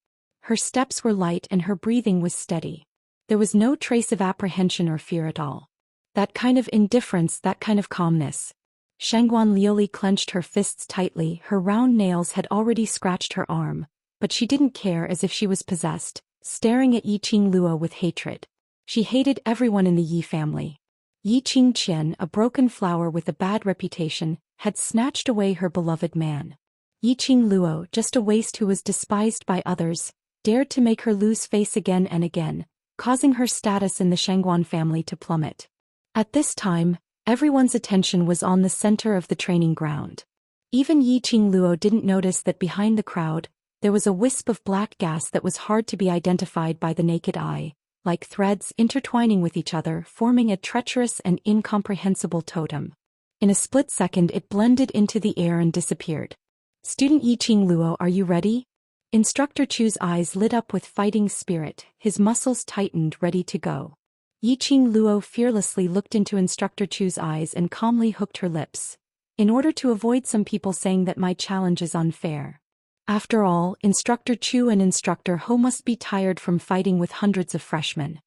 Speaker 1: Her steps were light and her breathing was steady. There was no trace of apprehension or fear at all. That kind of indifference, that kind of calmness. Shangguan Liuli clenched her fists tightly, her round nails had already scratched her arm, but she didn't care, as if she was possessed, staring at Yiqing Luo with hatred. She hated everyone in the Yi family. Xianxia, a broken flower with a bad reputation, had snatched away her beloved man. Yiqing Luo, just a waste who was despised by others, dared to make her lose face again and again, causing her status in the Shangguan family to plummet. At this time, everyone's attention was on the center of the training ground. Even Yiqing Luo didn't notice that behind the crowd, there was a wisp of black gas that was hard to be identified by the naked eye, like threads intertwining with each other, forming a treacherous and incomprehensible totem. In a split second it blended into the air and disappeared. Student Yiqing Luo, are you ready? Instructor Chu's eyes lit up with fighting spirit, his muscles tightened, ready to go. Yiqing Luo fearlessly looked into Instructor Chu's eyes and calmly hooked her lips, in order to avoid some people saying that my challenge is unfair. After all, Instructor Chu and Instructor Ho must be tired from fighting with hundreds of freshmen.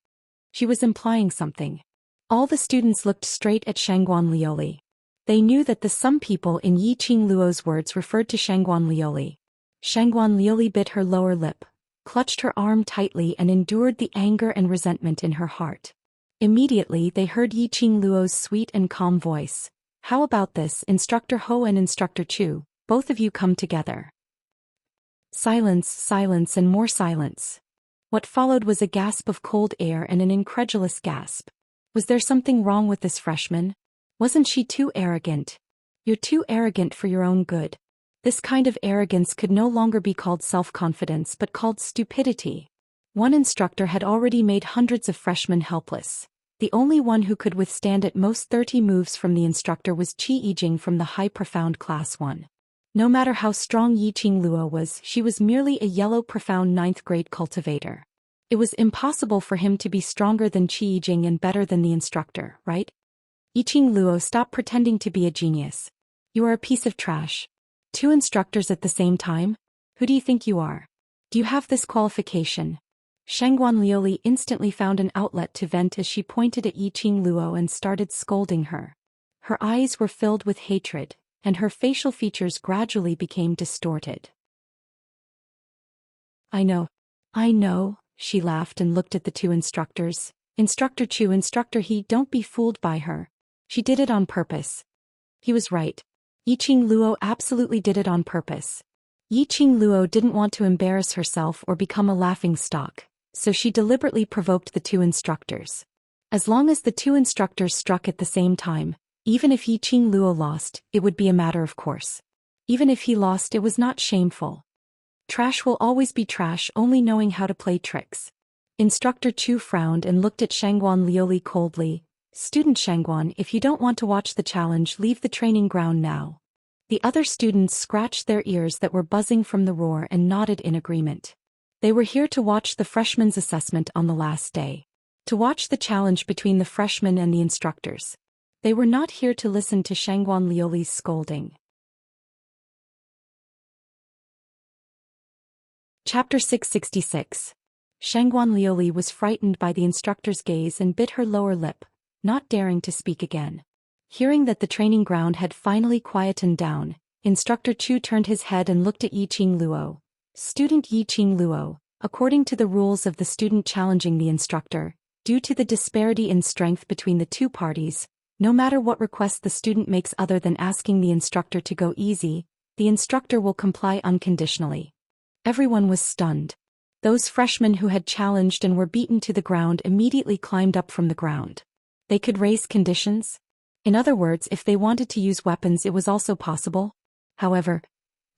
Speaker 1: She was implying something. All the students looked straight at Shangguan Liuli. They knew that the some people in Yiqing Luo's words referred to Shangguan Liuli. Shangguan Liuli bit her lower lip, clutched her arm tightly and endured the anger and resentment in her heart. Immediately they heard Yiqing Luo's sweet and calm voice. How about this, Instructor Ho and Instructor Chu, both of you come together. Silence, silence and more silence. What followed was a gasp of cold air and an incredulous gasp. Was there something wrong with this freshman? Wasn't she too arrogant? You're too arrogant for your own good. This kind of arrogance could no longer be called self-confidence but called stupidity. One instructor had already made hundreds of freshmen helpless. The only one who could withstand at most 30 moves from the instructor was Qi Yijing from the High Profound Class 1. No matter how strong Yiqing Luo was, she was merely a yellow profound 9th grade cultivator. It was impossible for him to be stronger than Qi Yijing and better than the instructor, right? Yiqing Luo, stop pretending to be a genius. You are a piece of trash. 2 instructors at the same time? Who do you think you are? Do you have this qualification? Shangguan Liuli instantly found an outlet to vent as she pointed at Yiqing Luo and started scolding her. Her eyes were filled with hatred, and her facial features gradually became distorted. I know, she laughed and looked at the 2 instructors. Instructor Chu, Instructor He, don't be fooled by her. She did it on purpose. He was right. Yiqing Luo absolutely did it on purpose. Yiqing Luo didn't want to embarrass herself or become a laughingstock, so she deliberately provoked the 2 instructors. As long as the 2 instructors struck at the same time, even if Yiqing Luo lost, it would be a matter of course. Even if he lost, it was not shameful. Trash will always be trash, only knowing how to play tricks. Instructor Chu frowned and looked at Shangguan Liuli coldly. Student Shangguan, if you don't want to watch the challenge, leave the training ground now. The other students scratched their ears that were buzzing from the roar and nodded in agreement. They were here to watch the freshmen's assessment on the last day. To watch the challenge between the freshmen and the instructors. They were not here to listen to Shangguan Liuli's scolding. Chapter 666. Shangguan Liuli was frightened by the instructor's gaze and bit her lower lip, not daring to speak again. Hearing that the training ground had finally quietened down, Instructor Chu turned his head and looked at Yiqing Luo. Student Yiqing Luo, according to the rules of the student challenging the instructor, due to the disparity in strength between the 2 parties, no matter what request the student makes other than asking the instructor to go easy, the instructor will comply unconditionally. Everyone was stunned. Those freshmen who had challenged and were beaten to the ground immediately climbed up from the ground. They could raise conditions? In other words, if they wanted to use weapons, it was also possible. However,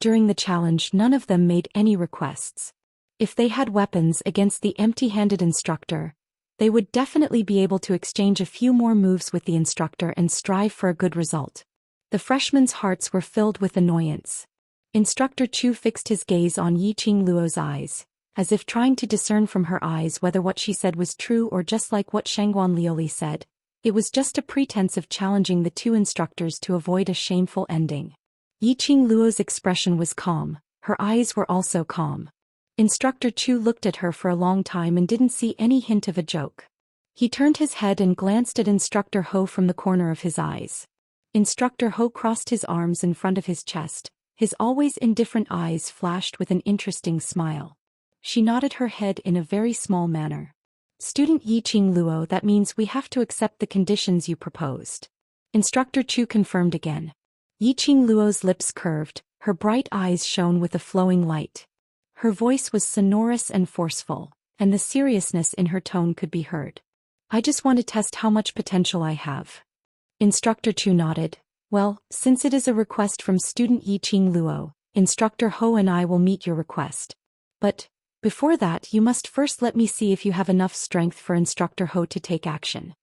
Speaker 1: during the challenge, none of them made any requests. If they had weapons against the empty-handed instructor, they would definitely be able to exchange a few more moves with the instructor and strive for a good result. The freshmen's hearts were filled with annoyance. Instructor Chu fixed his gaze on Yiqing Luo's eyes, as if trying to discern from her eyes whether what she said was true or just like what Shangguan Liuli said. It was just a pretense of challenging the two instructors to avoid a shameful ending. Yiqing Luo's expression was calm, her eyes were also calm. Instructor Chu looked at her for a long time and didn't see any hint of a joke. He turned his head and glanced at Instructor Ho from the corner of his eyes. Instructor Ho crossed his arms in front of his chest, his always indifferent eyes flashed with an interesting smile. She nodded her head in a very small manner. Student Yiqing Luo, that means we have to accept the conditions you proposed. Instructor Chu confirmed again. Yiqing Luo's lips curved, her bright eyes shone with a flowing light. Her voice was sonorous and forceful, and the seriousness in her tone could be heard. I just want to test how much potential I have. Instructor Chu nodded. Well, since it is a request from student Yiqing Luo, Instructor Ho and I will meet your request. But before that, you must first let me see if you have enough strength for Instructor Ho to take action.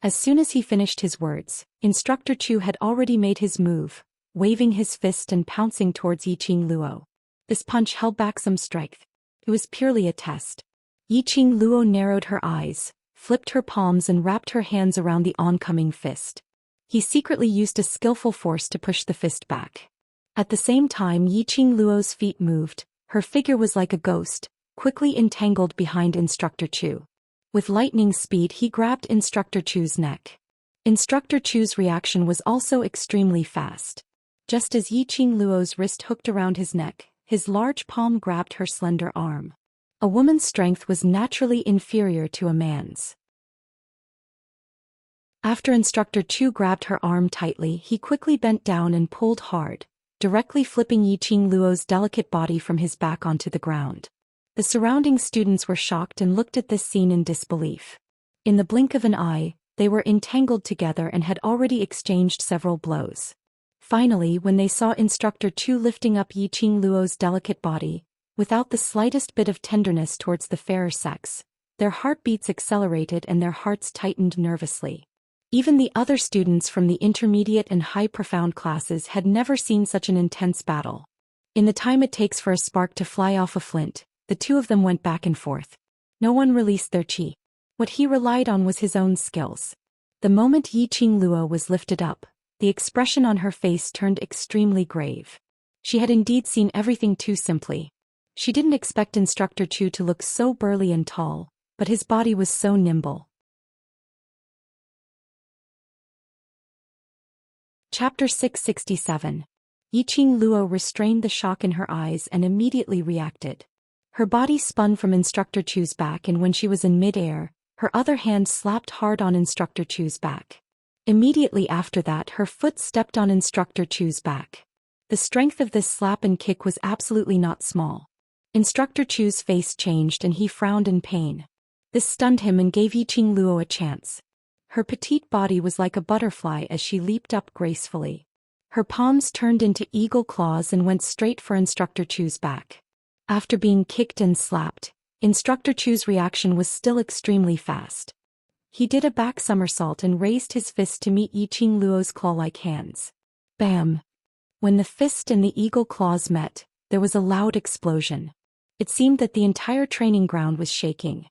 Speaker 1: As soon as he finished his words, Instructor Chu had already made his move, waving his fist and pouncing towards Yiqing Luo. This punch held back some strength. It was purely a test. Yiqing Luo narrowed her eyes, flipped her palms and wrapped her hands around the oncoming fist. He secretly used a skillful force to push the fist back. At the same time, Yiqing Luo's feet moved. Her figure was like a ghost, quickly entangled behind Instructor Chu. With lightning speed, he grabbed Instructor Chu's neck. Instructor Chu's reaction was also extremely fast. Just as Yiqing Luo's wrist hooked around his neck, his large palm grabbed her slender arm. A woman's strength was naturally inferior to a man's. After Instructor Chu grabbed her arm tightly, he quickly bent down and pulled hard, directly flipping Yiqing Luo's delicate body from his back onto the ground. The surrounding students were shocked and looked at this scene in disbelief. In the blink of an eye, they were entangled together and had already exchanged several blows. Finally, when they saw Instructor Chu lifting up Yiqing Luo's delicate body, without the slightest bit of tenderness towards the fairer sex, their heartbeats accelerated and their hearts tightened nervously. Even the other students from the intermediate and high profound classes had never seen such an intense battle. In the time it takes for a spark to fly off a flint, the two of them went back and forth. No one released their qi. What he relied on was his own skills. The moment Yiqing Luo was lifted up, the expression on her face turned extremely grave. She had indeed seen everything too simply. She didn't expect Instructor Chu to look so burly and tall, but his body was so nimble. Chapter 667. Yiqing Luo restrained the shock in her eyes and immediately reacted. Her body spun from Instructor Chu's back, and when she was in mid-air, her other hand slapped hard on Instructor Chu's back. Immediately after that, her foot stepped on Instructor Chu's back. The strength of this slap and kick was absolutely not small. Instructor Chu's face changed and he frowned in pain. This stunned him and gave Yiqing Luo a chance. Her petite body was like a butterfly as she leaped up gracefully. Her palms turned into eagle claws and went straight for Instructor Chu's back. After being kicked and slapped, Instructor Chu's reaction was still extremely fast. He did a back somersault and raised his fist to meet Yiqing Luo's claw-like hands. Bam! When the fist and the eagle claws met, there was a loud explosion. It seemed that the entire training ground was shaking.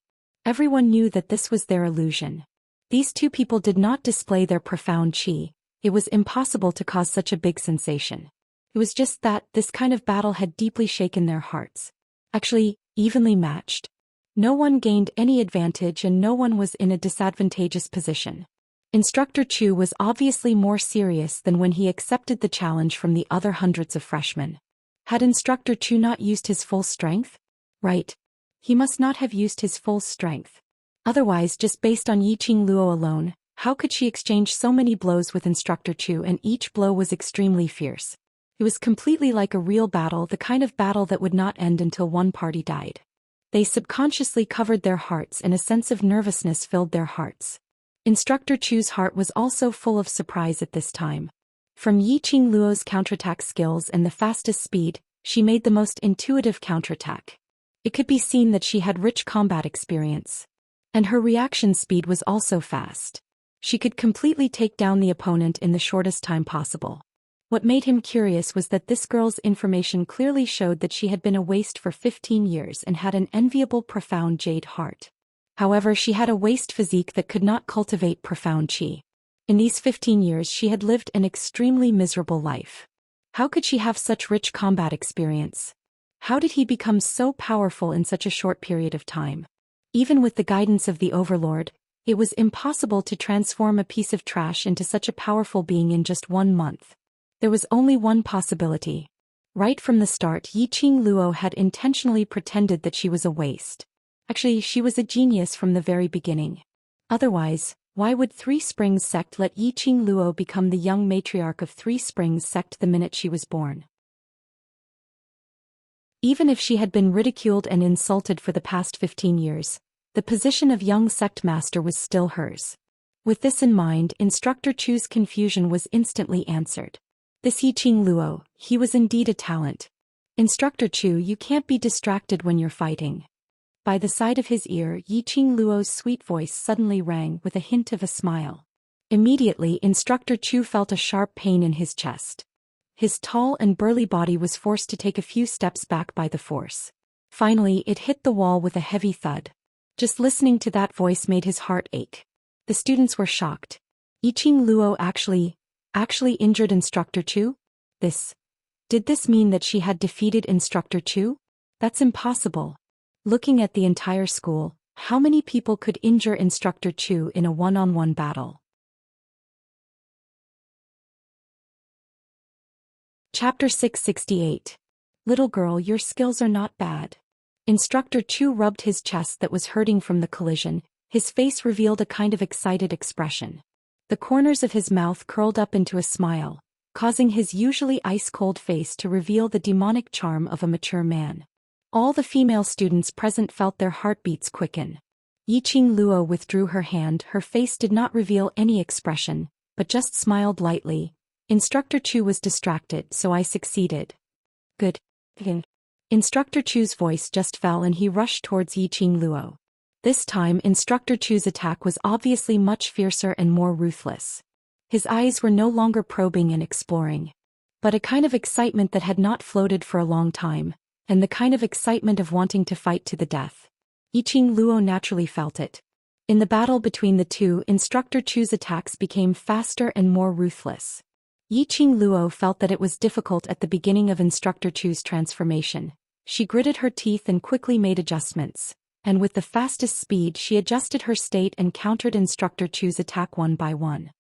Speaker 1: Everyone knew that this was their illusion. These two people did not display their profound qi. It was impossible to cause such a big sensation. It was just that this kind of battle had deeply shaken their hearts. Actually, evenly matched. No one gained any advantage and no one was in a disadvantageous position. Instructor Chu was obviously more serious than when he accepted the challenge from the other hundreds of freshmen. Had Instructor Chu not used his full strength? Right. He must not have used his full strength. Otherwise, just based on Yiqing Luo alone, how could she exchange so many blows with Instructor Chu, and each blow was extremely fierce? It was completely like a real battle, the kind of battle that would not end until one party died. They subconsciously covered their hearts and a sense of nervousness filled their hearts. Instructor Chu's heart was also full of surprise at this time. From Yiqing Luo's counterattack skills and the fastest speed, she made the most intuitive counterattack. It could be seen that she had rich combat experience. And her reaction speed was also fast. She could completely take down the opponent in the shortest time possible. What made him curious was that this girl's information clearly showed that she had been a waste for 15 years and had an enviable profound jade heart. However, she had a waste physique that could not cultivate profound qi. In these 15 years she had lived an extremely miserable life. How could she have such rich combat experience? How did he become so powerful in such a short period of time? Even with the guidance of the Overlord, it was impossible to transform a piece of trash into such a powerful being in just 1 month. There was only one possibility. Right from the start, Yiqing Luo had intentionally pretended that she was a waste. Actually, she was a genius from the very beginning. Otherwise, why would Three Springs sect let Yiqing Luo become the young matriarch of Three Springs sect the minute she was born? Even if she had been ridiculed and insulted for the past 15 years, the position of young sect master was still hers. With this in mind, Instructor Chu's confusion was instantly answered. This Yiqing Luo, he was indeed a talent. Instructor Chu, you can't be distracted when you're fighting. By the side of his ear, Yiqing Luo's sweet voice suddenly rang with a hint of a smile. Immediately, Instructor Chu felt a sharp pain in his chest. His tall and burly body was forced to take a few steps back by the force. Finally, it hit the wall with a heavy thud. Just listening to that voice made his heart ache. The students were shocked. Yiqing Luo actually injured Instructor Chu? Did this mean that she had defeated Instructor Chu? That's impossible. Looking at the entire school, how many people could injure Instructor Chu in a one-on-one battle? Chapter 668. Little girl, your skills are not bad. Instructor Chu rubbed his chest that was hurting from the collision. His face revealed a kind of excited expression. The corners of his mouth curled up into a smile, causing his usually ice-cold face to reveal the demonic charm of a mature man. All the female students present felt their heartbeats quicken. Yiqing Luo withdrew her hand. Her face did not reveal any expression, but just smiled lightly. Instructor Chu was distracted, so I succeeded. Good. Instructor Chu's voice just fell and he rushed towards Yiqing Luo. This time, Instructor Chu's attack was obviously much fiercer and more ruthless. His eyes were no longer probing and exploring, but a kind of excitement that had not floated for a long time, and the kind of excitement of wanting to fight to the death. Yiqing Luo naturally felt it. In the battle between the two, Instructor Chu's attacks became faster and more ruthless. Yiqing Luo felt that it was difficult at the beginning of Instructor Chu's transformation. She gritted her teeth and quickly made adjustments, and with the fastest speed she adjusted her state and countered Instructor Chu's attack one by one.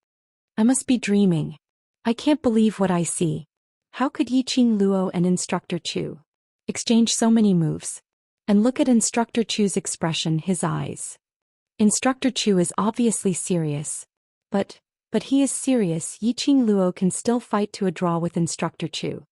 Speaker 1: I must be dreaming. I can't believe what I see. How could Yiqing Luo and Instructor Chu exchange so many moves? And look at Instructor Chu's expression, his eyes. Instructor Chu is obviously serious. But he is serious. Yiqing Luo can still fight to a draw with Instructor Chu.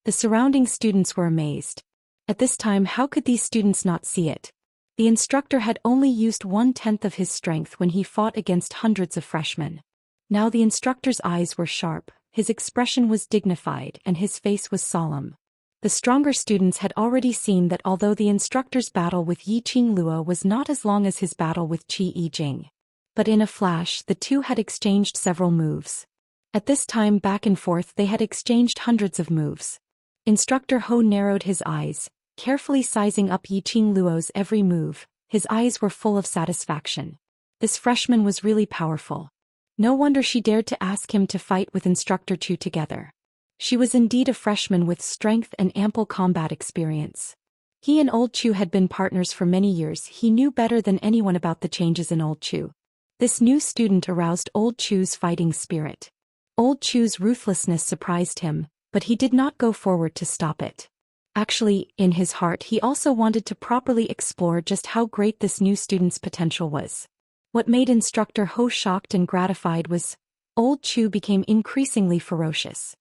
Speaker 1: The surrounding students were amazed. At this time, how could these students not see it? The instructor had only used 1/10 of his strength when he fought against hundreds of freshmen. Now the instructor's eyes were sharp, his expression was dignified, and his face was solemn. The stronger students had already seen that although the instructor's battle with Yiqing Luo was not as long as his battle with Qi Yijing, but in a flash the two had exchanged several moves. At this time, back and forth they had exchanged hundreds of moves. Instructor Ho narrowed his eyes, carefully sizing up Yiqing Luo's every move. His eyes were full of satisfaction. This freshman was really powerful. No wonder she dared to ask him to fight with Instructor Chu together. She was indeed a freshman with strength and ample combat experience. He and Old Chu had been partners for many years. He knew better than anyone about the changes in Old Chu. This new student aroused Old Chu's fighting spirit. Old Chu's ruthlessness surprised him, but he did not go forward to stop it. Actually, in his heart he also wanted to properly explore just how great this new student's potential was. What made Instructor Ho shocked and gratified was, Old Chu became increasingly ferocious.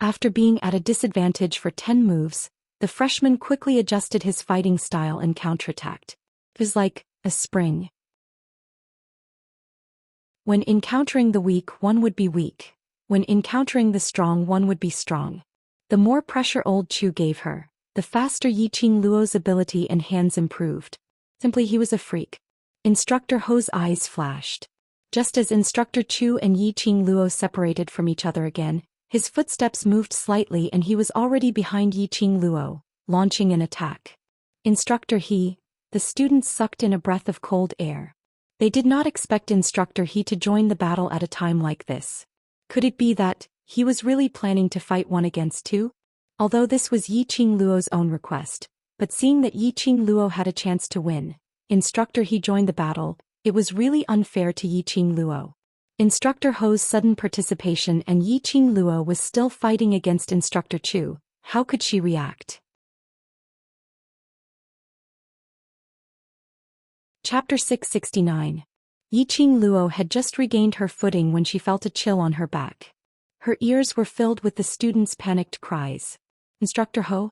Speaker 1: After being at a disadvantage for 10 moves, the freshman quickly adjusted his fighting style and counterattacked. It was like a spring. When encountering the weak, one would be weak. When encountering the strong, one would be strong. The more pressure old Chu gave her, the faster Yiqing Luo's ability and hands improved. Simply, he was a freak. Instructor Ho's eyes flashed. Just as Instructor Chu and Yiqing Luo separated from each other again, his footsteps moved slightly and he was already behind Yiqing Luo, launching an attack. Instructor He, the students sucked in a breath of cold air. They did not expect Instructor He to join the battle at a time like this. Could it be that he was really planning to fight 1 against 2? Although this was Yiqing Luo's own request, but seeing that Yiqing Luo had a chance to win, Instructor He joined the battle, it was really unfair to Yiqing Luo. Instructor Ho's sudden participation and Yiqing Luo was still fighting against Instructor Chu. How could she react? Chapter 669. Yiqing Luo had just regained her footing when she felt a chill on her back. Her ears were filled with the students' panicked cries. Instructor Ho?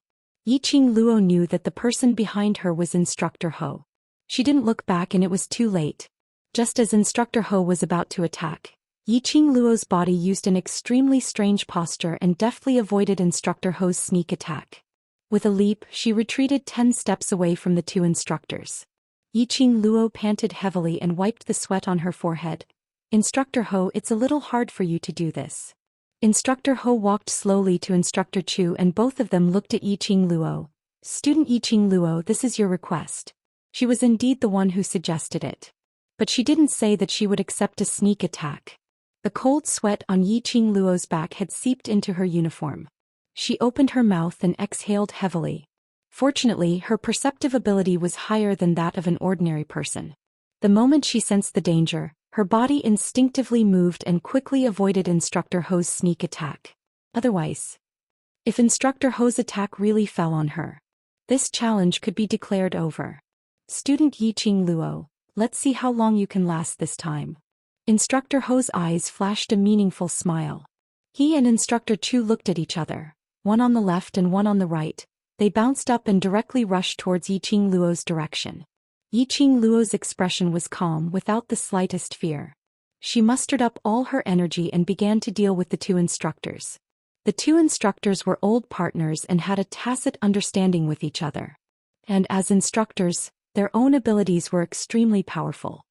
Speaker 1: Yiqing Luo knew that the person behind her was Instructor Ho. She didn't look back and it was too late. Just as Instructor Ho was about to attack, Yiqing Luo's body used an extremely strange posture and deftly avoided Instructor Ho's sneak attack. With a leap, she retreated 10 steps away from the 2 instructors. Yiqing Luo panted heavily and wiped the sweat on her forehead. Instructor Ho, it's a little hard for you to do this. Instructor Ho walked slowly to Instructor Chu and both of them looked at Yiqing Luo. Student Yiqing Luo, this is your request. She was indeed the one who suggested it. But she didn't say that she would accept a sneak attack. The cold sweat on Yiqing Luo's back had seeped into her uniform. She opened her mouth and exhaled heavily. Fortunately, her perceptive ability was higher than that of an ordinary person. The moment she sensed the danger, her body instinctively moved and quickly avoided Instructor Ho's sneak attack. Otherwise, if Instructor Ho's attack really fell on her, this challenge could be declared over. Student Yiqing Luo, let's see how long you can last this time. Instructor Ho's eyes flashed a meaningful smile. He and Instructor Chu looked at each other, one on the left and one on the right. They bounced up and directly rushed towards Yiqing Luo's direction. Yiqing Luo's expression was calm without the slightest fear. She mustered up all her energy and began to deal with the 2 instructors. The 2 instructors were old partners and had a tacit understanding with each other. And as instructors, their own abilities were extremely powerful.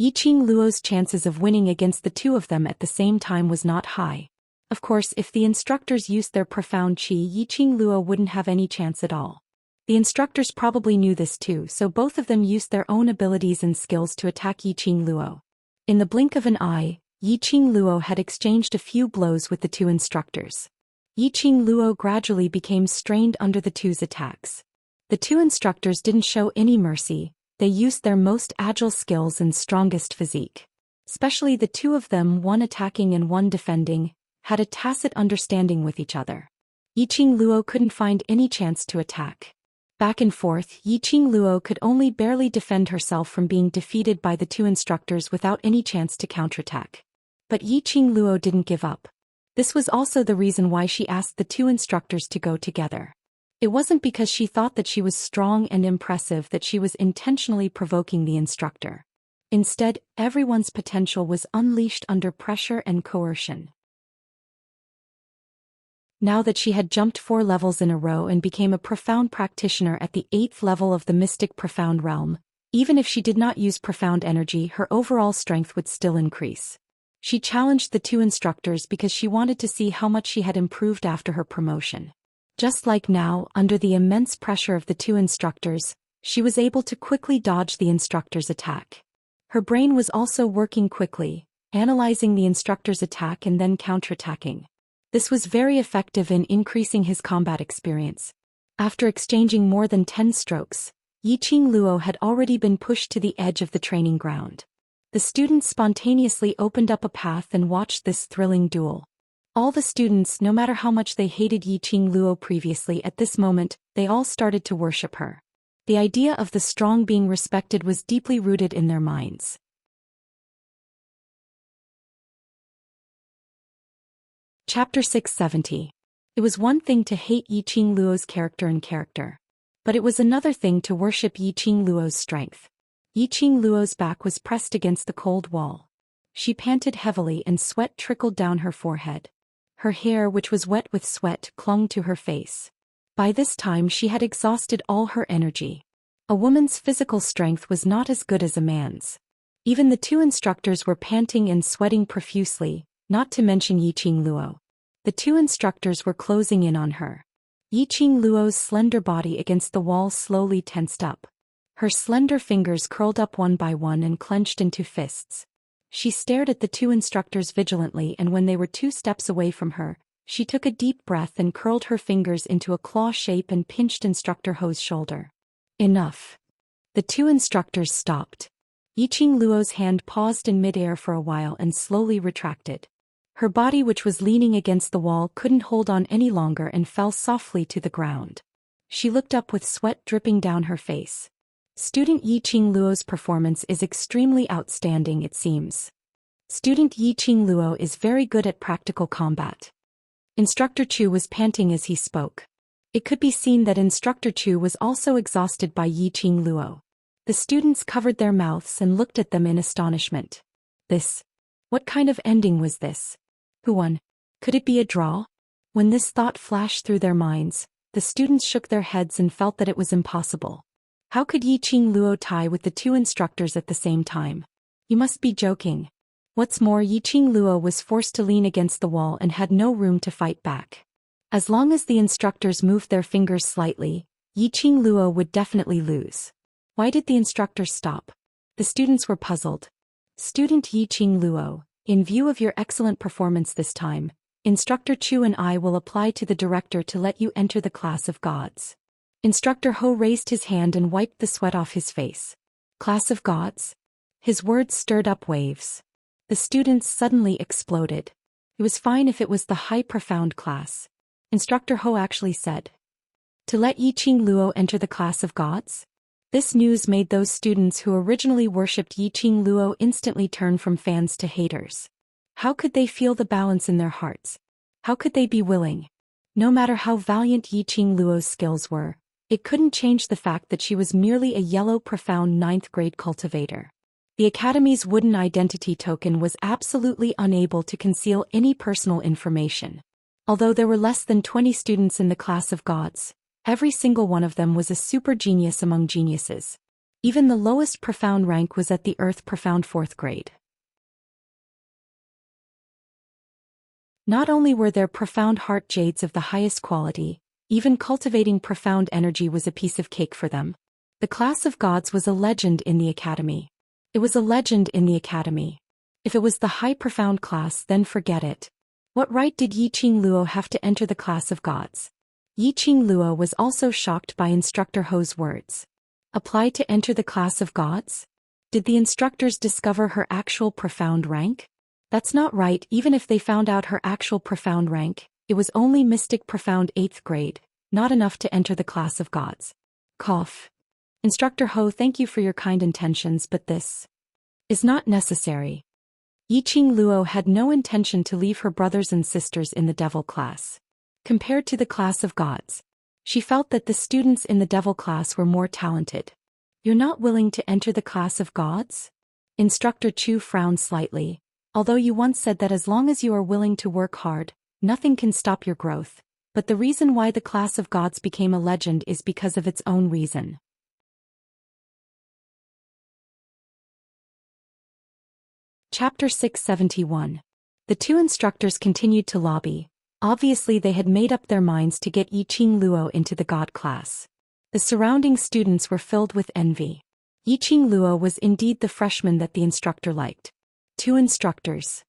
Speaker 1: Yiqing Luo's chances of winning against the 2 of them at the same time was not high. Of course, if the instructors used their profound qi, Yiqing Luo wouldn't have any chance at all. The instructors probably knew this too, so both of them used their own abilities and skills to attack Yiqing Luo. In the blink of an eye, Yiqing Luo had exchanged a few blows with the 2 instructors. Yiqing Luo gradually became strained under the 2's attacks. The 2 instructors didn't show any mercy. They used their most agile skills and strongest physique. Especially the 2 of them, one attacking and one defending, had a tacit understanding with each other. Yiqing Luo couldn't find any chance to attack. Back and forth, Yiqing Luo could only barely defend herself from being defeated by the 2 instructors without any chance to counterattack. But Yiqing Luo didn't give up. This was also the reason why she asked the 2 instructors to go together. It wasn't because she thought that she was strong and impressive that she was intentionally provoking the instructor. Instead, everyone's potential was unleashed under pressure and coercion. Now that she had jumped 4 levels in a row and became a profound practitioner at the 8th level of the mystic profound realm, even if she did not use profound energy, her overall strength would still increase. She challenged the 2 instructors because she wanted to see how much she had improved after her promotion. Just like now, under the immense pressure of the 2 instructors, she was able to quickly dodge the instructor's attack. Her brain was also working quickly, analyzing the instructor's attack and then counterattacking. This was very effective in increasing his combat experience. After exchanging more than 10 strokes, Yiqing Luo had already been pushed to the edge of the training ground. The students spontaneously opened up a path and watched this thrilling duel. All the students, no matter how much they hated Yiqing Luo previously, at this moment, they all started to worship her. The idea of the strong being respected was deeply rooted in their minds. Chapter 670. It was one thing to hate Yiqing Luo's character, but it was another thing to worship Yiqing Luo's strength. Yiqing Luo's back was pressed against the cold wall. She panted heavily and sweat trickled down her forehead. Her hair, which was wet with sweat, clung to her face. By this time she had exhausted all her energy. A woman's physical strength was not as good as a man's. Even the two instructors were panting and sweating profusely, not to mention Yiqing Luo. The two instructors were closing in on her. Yiqing Luo's slender body against the wall slowly tensed up. Her slender fingers curled up one by one and clenched into fists. She stared at the two instructors vigilantly, and when they were 2 steps away from her, she took a deep breath and curled her fingers into a claw shape and pinched Instructor Ho's shoulder. Enough. The two instructors stopped. Yiqing Luo's hand paused in midair for a while and slowly retracted. Her body, which was leaning against the wall, couldn't hold on any longer and fell softly to the ground. She looked up with sweat dripping down her face. Student Yiqing Luo's performance is extremely outstanding, it seems. Student Yiqing Luo is very good at practical combat. Instructor Chu was panting as he spoke. It could be seen that Instructor Chu was also exhausted by Yiqing Luo. The students covered their mouths and looked at them in astonishment. What kind of ending was this? Who won? Could it be a draw? When this thought flashed through their minds, the students shook their heads and felt that it was impossible. How could Yiqing Luo tie with the two instructors at the same time? You must be joking. What's more, Yiqing Luo was forced to lean against the wall and had no room to fight back. As long as the instructors moved their fingers slightly, Yiqing Luo would definitely lose. Why did the instructors stop? The students were puzzled. Student Yiqing Luo, in view of your excellent performance this time, Instructor Chu and I will apply to the director to let you enter the class of gods. Instructor Ho raised his hand and wiped the sweat off his face. Class of gods? His words stirred up waves. The students suddenly exploded. It was fine if it was the high profound class. Instructor Ho actually said. To let Yiqing Luo enter the class of gods? This news made those students who originally worshipped Yiqing Luo instantly turn from fans to haters. How could they feel the balance in their hearts? How could they be willing? No matter how valiant Yiqing Luo's skills were, it couldn't change the fact that she was merely a yellow profound 9th grade cultivator. The Academy's wooden identity token was absolutely unable to conceal any personal information. Although there were less than 20 students in the class of gods, every single one of them was a super genius among geniuses. Even the lowest profound rank was at the Earth profound 4th grade. Not only were there profound heart jades of the highest quality, even cultivating profound energy was a piece of cake for them. The class of gods was a legend in the Academy. It was a legend in the Academy. If it was the high profound class, then forget it. What right did Yiqing Luo have to enter the class of gods? Yiqing Luo was also shocked by Instructor Ho's words. Apply to enter the class of gods? Did the instructors discover her actual profound rank? That's not right. Even if they found out her actual profound rank, it was only Mystic Profound 8th grade, not enough to enter the class of gods. Cough. Instructor Ho, thank you for your kind intentions, but this is not necessary. Yiqing Luo had no intention to leave her brothers and sisters in the devil class. Compared to the class of gods, she felt that the students in the devil class were more talented. You're not willing to enter the class of gods? Instructor Chu frowned slightly. Although you once said that as long as you are willing to work hard, nothing can stop your growth, but the reason why the class of gods became a legend is because of its own reason. Chapter 671. The two instructors continued to lobby. Obviously they had made up their minds to get Yiqing Luo into the god class. The surrounding students were filled with envy. Yiqing Luo was indeed the freshman that the instructor liked. Two instructors.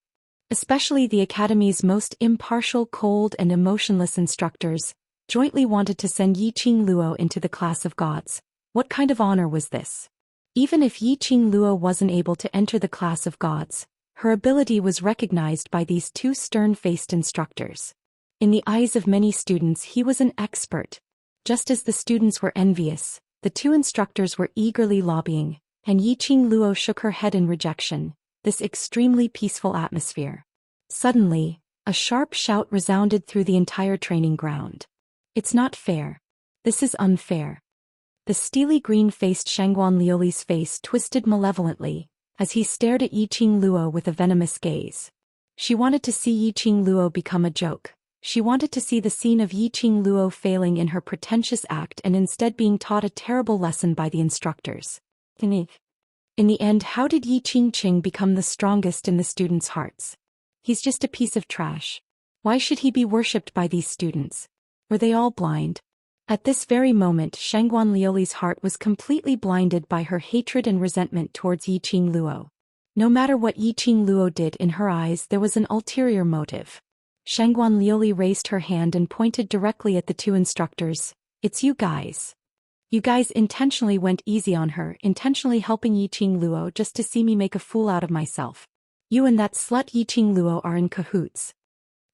Speaker 1: Especially the Academy's most impartial, cold and emotionless instructors, jointly wanted to send Yiqing Luo into the class of gods. What kind of honor was this? Even if Yiqing Luo wasn't able to enter the class of gods, her ability was recognized by these two stern-faced instructors. In the eyes of many students, he was an expert. Just as the students were envious, the two instructors were eagerly lobbying, and Yiqing Luo shook her head in rejection. This extremely peaceful atmosphere. Suddenly, A sharp shout resounded through the entire training ground. It's not fair. This is unfair. The steely green-faced Shangguan Liuli's face twisted malevolently, as he stared at Yiqing Luo with a venomous gaze. She wanted to see Yiqing Luo become a joke. She wanted to see the scene of Yiqing Luo failing in her pretentious act and instead being taught a terrible lesson by the instructors. In the end, how did Yiqing Qing become the strongest in the students' hearts? He's just a piece of trash. Why should he be worshipped by these students? Were they all blind? At this very moment, Shangguan Liuli's heart was completely blinded by her hatred and resentment towards Yiqing Luo. No matter what Yiqing Luo did, in her eyes there was an ulterior motive. Shangguan Liuli raised her hand and pointed directly at the two instructors. It's you guys. You guys intentionally went easy on her, intentionally helping Yiqing Luo just to see me make a fool out of myself. You and that slut Yiqing Luo are in cahoots.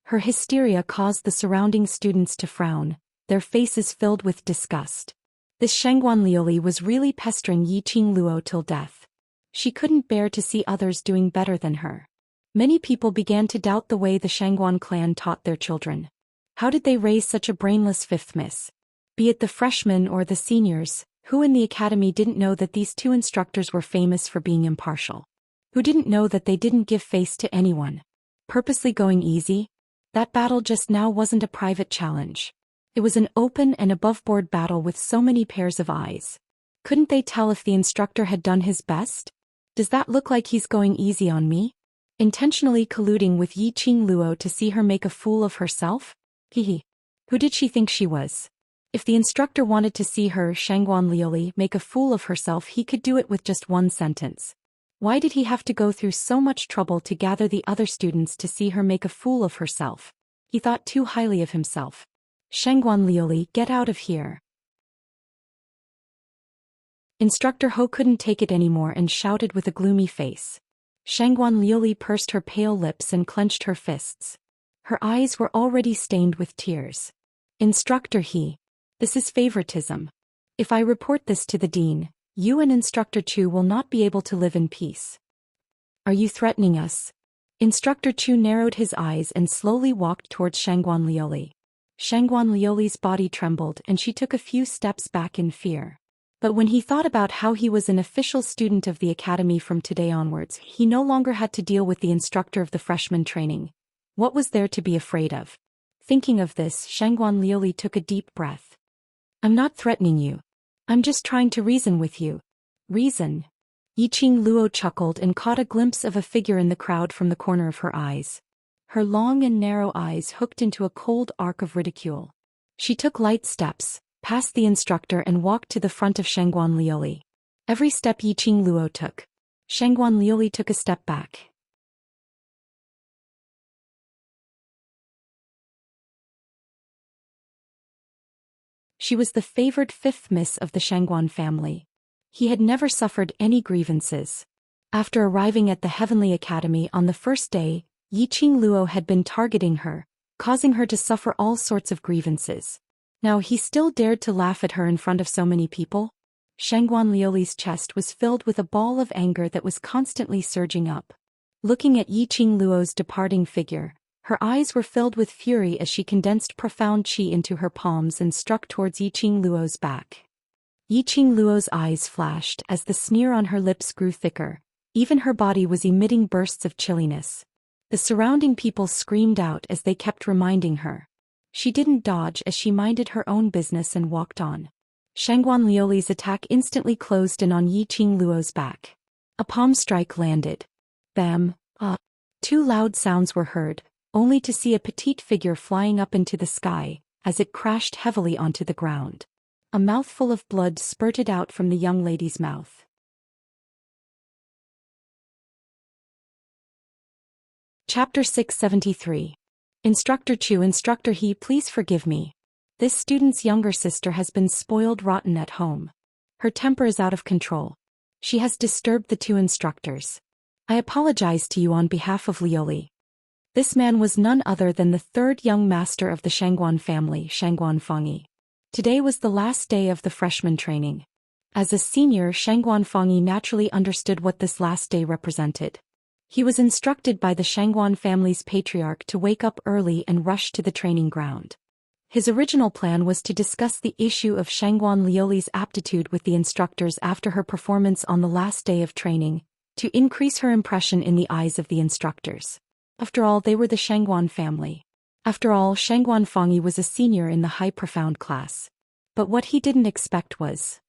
Speaker 1: Her hysteria caused the surrounding students to frown, their faces filled with disgust. This Shangguan Liuli was really pestering Yiqing Luo till death. She couldn't bear to see others doing better than her. Many people began to doubt the way the Shangguan clan taught their children. How did they raise such a brainless fifth miss? Be it the freshmen or the seniors, who in the academy didn't know that these two instructors were famous for being impartial? Who didn't know that they didn't give face to anyone? Purposely going easy? That battle just now wasn't a private challenge. It was an open and above-board battle with so many pairs of eyes. Couldn't they tell if the instructor had done his best? Does that look like he's going easy on me? Intentionally colluding with Yiqing Luo to see her make a fool of herself? Hehe. Who did she think she was? If the instructor wanted to see her, Shangguan Liuli, make a fool of herself, he could do it with just one sentence. Why did he have to go through so much trouble to gather the other students to see her make a fool of herself? He thought too highly of himself. Shangguan Liuli, get out of here. Instructor Ho couldn't take it anymore and shouted with a gloomy face. Shangguan Liuli pursed her pale lips and clenched her fists. Her eyes were already stained with tears. Instructor He. This is favoritism. If I report this to the dean, you and Instructor Chu will not be able to live in peace. Are you threatening us? Instructor Chu narrowed his eyes and slowly walked towards Shangguan Liuli. Shangguan Liuli's body trembled and she took a few steps back in fear. But when he thought about how he was an official student of the academy from today onwards, he no longer had to deal with the instructor of the freshman training. What was there to be afraid of? Thinking of this, Shangguan Liuli took a deep breath. I'm not threatening you. I'm just trying to reason with you. Reason? Yiqing Luo chuckled and caught a glimpse of a figure in the crowd from the corner of her eyes. Her long and narrow eyes hooked into a cold arc of ridicule. She took light steps, past the instructor and walked to the front of Shangguan Liuli. Every step Yiqing Luo took, Shangguan Liuli took a step back. She was the favored fifth miss of the Shangguan family. He had never suffered any grievances. After arriving at the Heavenly Academy on the first day, Yiqing Luo had been targeting her, causing her to suffer all sorts of grievances. Now he still dared to laugh at her in front of so many people? Shangguan Liuli's chest was filled with a ball of anger that was constantly surging up. Looking at Yiqing Luo's departing figure, her eyes were filled with fury as she condensed profound qi into her palms and struck towards Yiqing Luo's back. Yiqing Luo's eyes flashed as the sneer on her lips grew thicker. Even her body was emitting bursts of chilliness. The surrounding people screamed out as they kept reminding her. She didn't dodge as she minded her own business and walked on. Shangguan Liuli's attack instantly closed in on Yiqing Luo's back. A palm strike landed. Bam! Two loud sounds were heard, only to see a petite figure flying up into the sky, as it crashed heavily onto the ground. A mouthful of blood spurted out from the young lady's mouth. Chapter 673. Instructor Chu, Instructor He, please forgive me. This student's younger sister has been spoiled rotten at home. Her temper is out of control. She has disturbed the two instructors. I apologize to you on behalf of Liuli. This man was none other than the third young master of the Shangguan family, Shangguan Fangyi. Today was the last day of the freshman training. As a senior, Shangguan Fangyi naturally understood what this last day represented. He was instructed by the Shangguan family's patriarch to wake up early and rush to the training ground. His original plan was to discuss the issue of Shangguan Liuli's aptitude with the instructors after her performance on the last day of training, to increase her impression in the eyes of the instructors. After all, they were the Shangguan family. After all, Shangguan Fangyi was a senior in the high profound class. But what he didn't expect was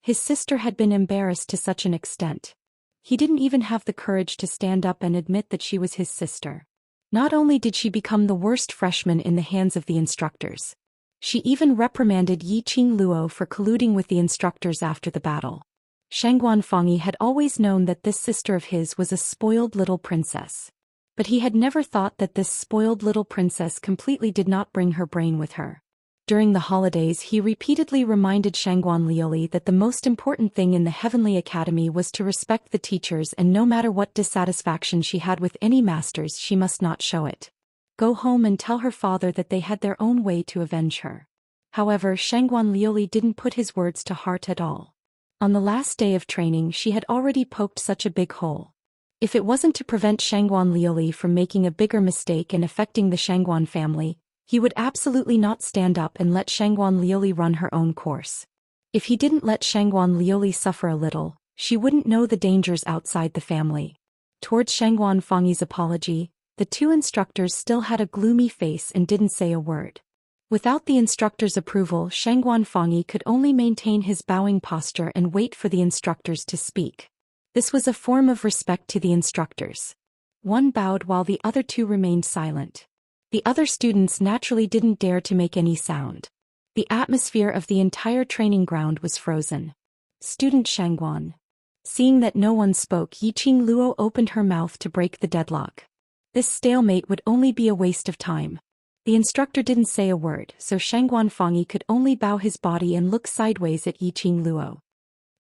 Speaker 1: his sister had been embarrassed to such an extent. He didn't even have the courage to stand up and admit that she was his sister. Not only did she become the worst freshman in the hands of the instructors, she even reprimanded Yiqing Luo for colluding with the instructors after the battle. Shangguan Fangyi had always known that this sister of his was a spoiled little princess. But he had never thought that this spoiled little princess completely did not bring her brain with her. During the holidays, he repeatedly reminded Shangguan Liuli that the most important thing in the Heavenly Academy was to respect the teachers, and no matter what dissatisfaction she had with any masters, she must not show it. Go home and tell her father that they had their own way to avenge her. However, Shangguan Liuli didn't put his words to heart at all. On the last day of training, she had already poked such a big hole. If it wasn't to prevent Shangguan Liuli from making a bigger mistake and affecting the Shangguan family, he would absolutely not stand up and let Shangguan Liuli run her own course. If he didn't let Shangguan Liuli suffer a little, she wouldn't know the dangers outside the family. Towards Shangguan Fangyi's apology, the two instructors still had a gloomy face and didn't say a word. Without the instructor's approval, Shangguan Fangyi could only maintain his bowing posture and wait for the instructors to speak. This was a form of respect to the instructors. One bowed while the other two remained silent. The other students naturally didn't dare to make any sound. The atmosphere of the entire training ground was frozen. Student Shangguan. Seeing that no one spoke, Yiqing Luo opened her mouth to break the deadlock. This stalemate would only be a waste of time. The instructor didn't say a word, so Shangguan Fangyi could only bow his body and look sideways at Yiqing Luo.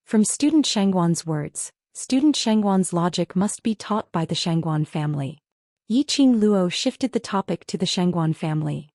Speaker 1: From student Shangguan's words, student Shangguan's logic must be taught by the Shangguan family. Yiqing Luo shifted the topic to the Shangguan family.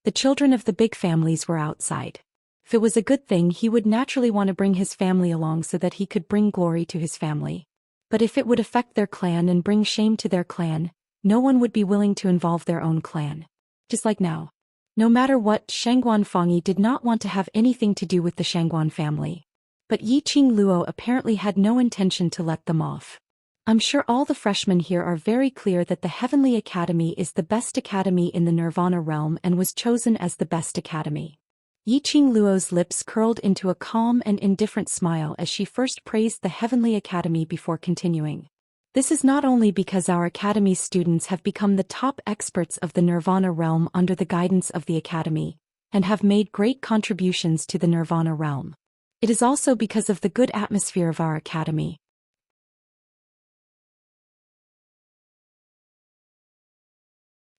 Speaker 1: The children of the big families were outside. If it was a good thing, he would naturally want to bring his family along so that he could bring glory to his family. But if it would affect their clan and bring shame to their clan, no one would be willing to involve their own clan. Just like now. No matter what, Shangguan Fangyi did not want to have anything to do with the Shangguan family. But Yiqing Luo apparently had no intention to let them off. I'm sure all the freshmen here are very clear that the Heavenly Academy is the best academy in the Nirvana realm and was chosen as the best academy. Yiqing Luo's lips curled into a calm and indifferent smile as she first praised the Heavenly Academy before continuing. This is not only because our academy's students have become the top experts of the Nirvana realm under the guidance of the academy, and have made great contributions to the Nirvana realm. It is also because of the good atmosphere of our academy.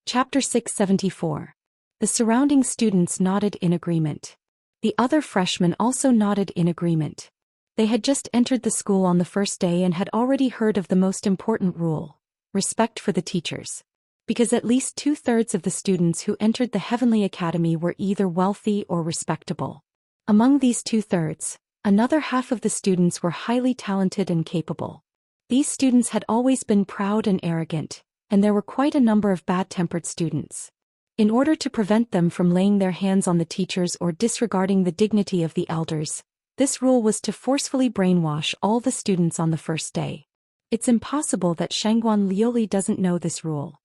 Speaker 1: Chapter 674. The surrounding students nodded in agreement. The other freshmen also nodded in agreement. They had just entered the school on the first day and had already heard of the most important rule: respect for the teachers. Because at least 2/3 of the students who entered the Heavenly Academy were either wealthy or respectable. Among these 2/3, another half of the students were highly talented and capable. These students had always been proud and arrogant, and there were quite a number of bad-tempered students. In order to prevent them from laying their hands on the teachers or disregarding the dignity of the elders, this rule was to forcefully brainwash all the students on the first day. It's impossible that Shangguan Liuli doesn't know this rule.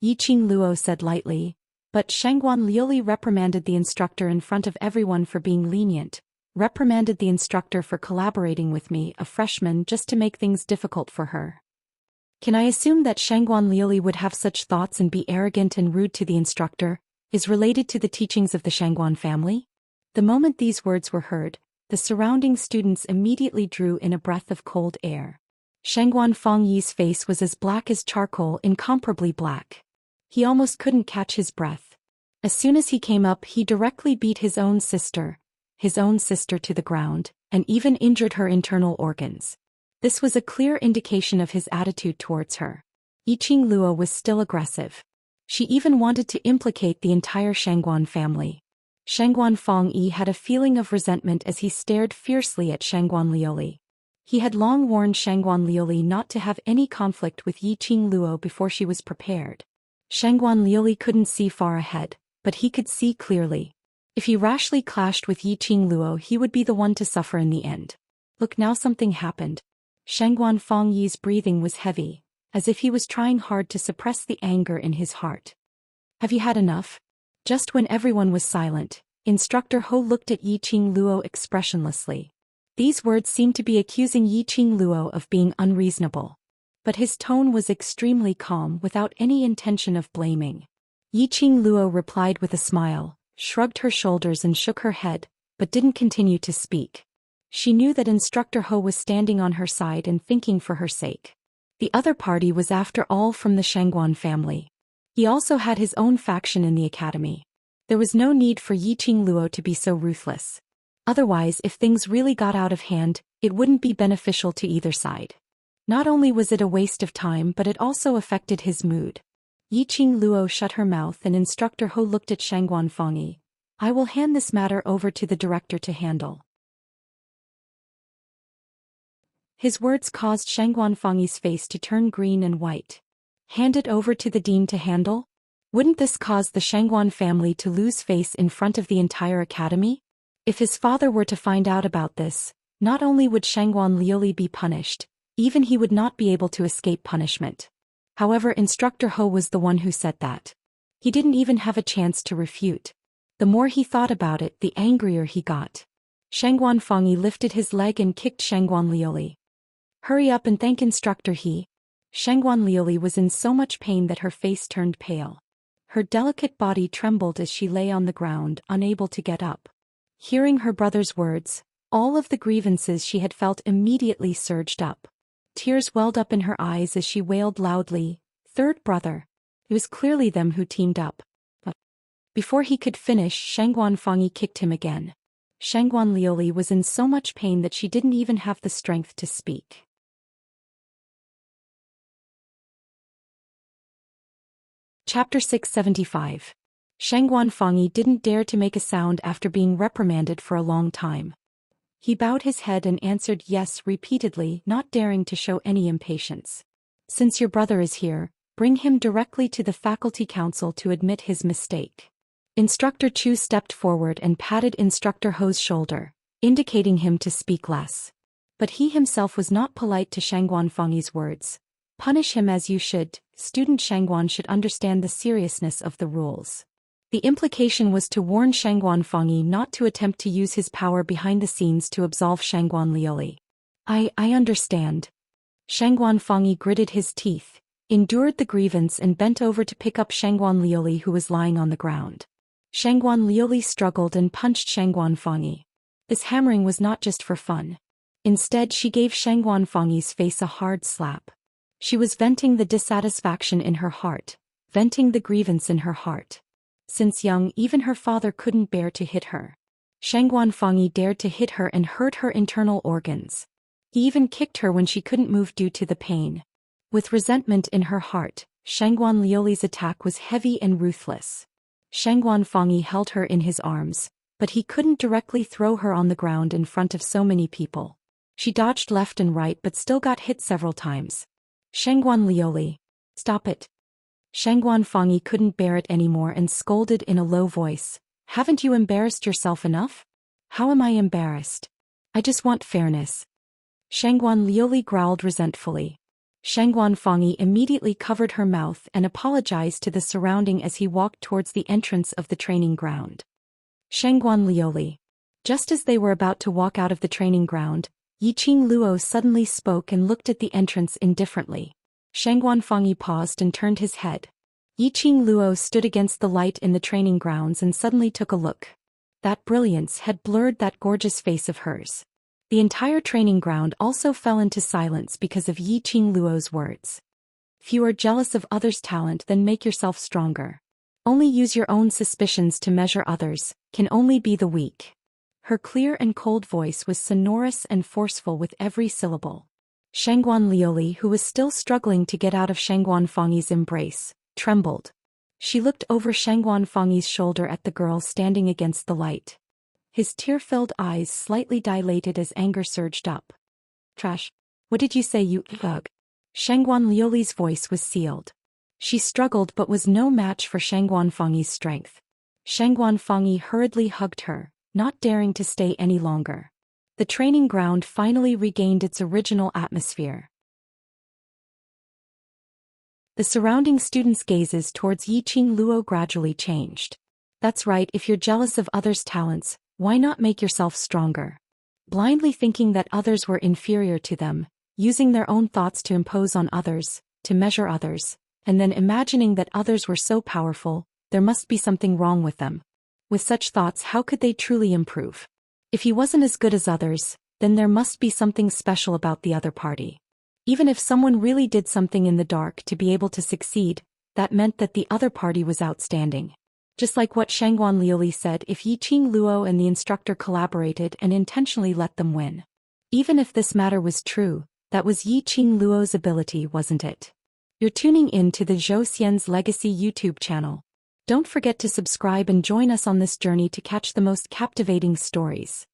Speaker 1: Yiqing Luo said lightly, but Shangguan Liuli reprimanded the instructor in front of everyone for being lenient, reprimanded the instructor for collaborating with me, a freshman, just to make things difficult for her. Can I assume that Shangguan Liuli would have such thoughts and be arrogant and rude to the instructor, is related to the teachings of the Shangguan family? The moment these words were heard, the surrounding students immediately drew in a breath of cold air. Shangguan Fangyi's face was as black as charcoal, incomparably black. He almost couldn't catch his breath. As soon as he came up, he directly beat his own sister to the ground, and even injured her internal organs. This was a clear indication of his attitude towards her. Yiqing Luo was still aggressive. She even wanted to implicate the entire Shangguan family. Shangguan Fangyi had a feeling of resentment as he stared fiercely at Shangguan Liuli. He had long warned Shangguan Liuli not to have any conflict with Yiqing Luo before she was prepared. Shangguan Liuli couldn't see far ahead, but he could see clearly. If he rashly clashed with Yiqing Luo, he would be the one to suffer in the end. Look, now something happened. Shangguan Fangyi's breathing was heavy, as if he was trying hard to suppress the anger in his heart. Have you had enough? Just when everyone was silent, Instructor Ho looked at Yiqing Luo expressionlessly. These words seemed to be accusing Yiqing Luo of being unreasonable. But his tone was extremely calm, without any intention of blaming. Yiqing Luo replied with a smile, shrugged her shoulders and shook her head, but didn't continue to speak. She knew that Instructor Ho was standing on her side and thinking for her sake. The other party was after all from the Shangguan family. He also had his own faction in the academy. There was no need for Yiqing Luo to be so ruthless. Otherwise, if things really got out of hand, it wouldn't be beneficial to either side. Not only was it a waste of time, but it also affected his mood. Yiqing Luo shut her mouth and Instructor Ho looked at Shangguan Fangyi. I will hand this matter over to the director to handle. His words caused Shangguan Fangyi's face to turn green and white. Hand it over to the dean to handle? Wouldn't this cause the Shangguan family to lose face in front of the entire academy? If his father were to find out about this, not only would Shangguan Liuli be punished, even he would not be able to escape punishment. However, Instructor Ho was the one who said that. He didn't even have a chance to refute. The more he thought about it, the angrier he got. Shangguan Fangyi lifted his leg and kicked Shangguan Liuli. Hurry up and thank Instructor He. Shangguan Liuli was in so much pain that her face turned pale. Her delicate body trembled as she lay on the ground, unable to get up. Hearing her brother's words, all of the grievances she had felt immediately surged up. Tears welled up in her eyes as she wailed loudly, "Third brother." It was clearly them who teamed up. Before he could finish, Shangguan Fangyi kicked him again. Shangguan Liuli was in so much pain that she didn't even have the strength to speak. Chapter 675. Shangguan Fangyi didn't dare to make a sound after being reprimanded for a long time. He bowed his head and answered yes repeatedly, not daring to show any impatience. Since your brother is here, bring him directly to the faculty council to admit his mistake. Instructor Chu stepped forward and patted Instructor Ho's shoulder, indicating him to speak less. But he himself was not polite to Shangguan Fangyi's words. Punish him as you should. Student Shangguan should understand the seriousness of the rules. The implication was to warn Shangguan Fangyi not to attempt to use his power behind the scenes to absolve Shangguan Liuli. I understand. Shangguan Fangyi gritted his teeth, endured the grievance and bent over to pick up Shangguan Liuli who was lying on the ground. Shangguan Liuli struggled and punched Shangguan Fangyi. This hammering was not just for fun. Instead, she gave Shangguan Fangyi's face a hard slap. She was venting the dissatisfaction in her heart, venting the grievance in her heart. Since young, even her father couldn't bear to hit her. Shangguan Fangyi dared to hit her and hurt her internal organs. He even kicked her when she couldn't move due to the pain. With resentment in her heart, Shangguan Liuli's attack was heavy and ruthless. Shangguan Fangyi held her in his arms, but he couldn't directly throw her on the ground in front of so many people. She dodged left and right but still got hit several times. Shangguan Liuli, stop it. Shangguan Fangyi couldn't bear it anymore and scolded in a low voice. Haven't you embarrassed yourself enough? How am I embarrassed? I just want fairness. Shangguan Liuli growled resentfully. Shangguan Fangyi immediately covered her mouth and apologized to the surrounding as he walked towards the entrance of the training ground. Shangguan Liuli. Just as they were about to walk out of the training ground, Yiqing Luo suddenly spoke and looked at the entrance indifferently. Shangguan Fangyi paused and turned his head. Yiqing Luo stood against the light in the training grounds and suddenly took a look. That brilliance had blurred that gorgeous face of hers. The entire training ground also fell into silence because of Yiqing Luo's words. If you are jealous of others' talent, then make yourself stronger. Only use your own suspicions to measure others, can only be the weak. Her clear and cold voice was sonorous and forceful with every syllable. Shangguan Liuli, who was still struggling to get out of Shangguan Fangyi's embrace, trembled. She looked over Shangguan Fangyi's shoulder at the girl standing against the light. His tear-filled eyes slightly dilated as anger surged up. Trash. What did you say, you ugh? Shangguan Liuli's voice was sealed. She struggled but was no match for Shangguan Fengyi's strength. Shangguan Fengyi hurriedly hugged her, not daring to stay any longer. The training ground finally regained its original atmosphere. The surrounding students' gazes towards Yiqing Luo gradually changed. That's right, if you're jealous of others' talents, why not make yourself stronger? Blindly thinking that others were inferior to them, using their own thoughts to impose on others, to measure others, and then imagining that others were so powerful, there must be something wrong with them. With such thoughts, how could they truly improve? If he wasn't as good as others, then there must be something special about the other party. Even if someone really did something in the dark to be able to succeed, that meant that the other party was outstanding. Just like what Shangguan Liuli said, if Yiqing Luo and the instructor collaborated and intentionally let them win. Even if this matter was true, that was Yiqing Luo's ability, wasn't it? You're tuning in to the Zhou Xian's Legacy YouTube channel. Don't forget to subscribe and join us on this journey to catch the most captivating stories.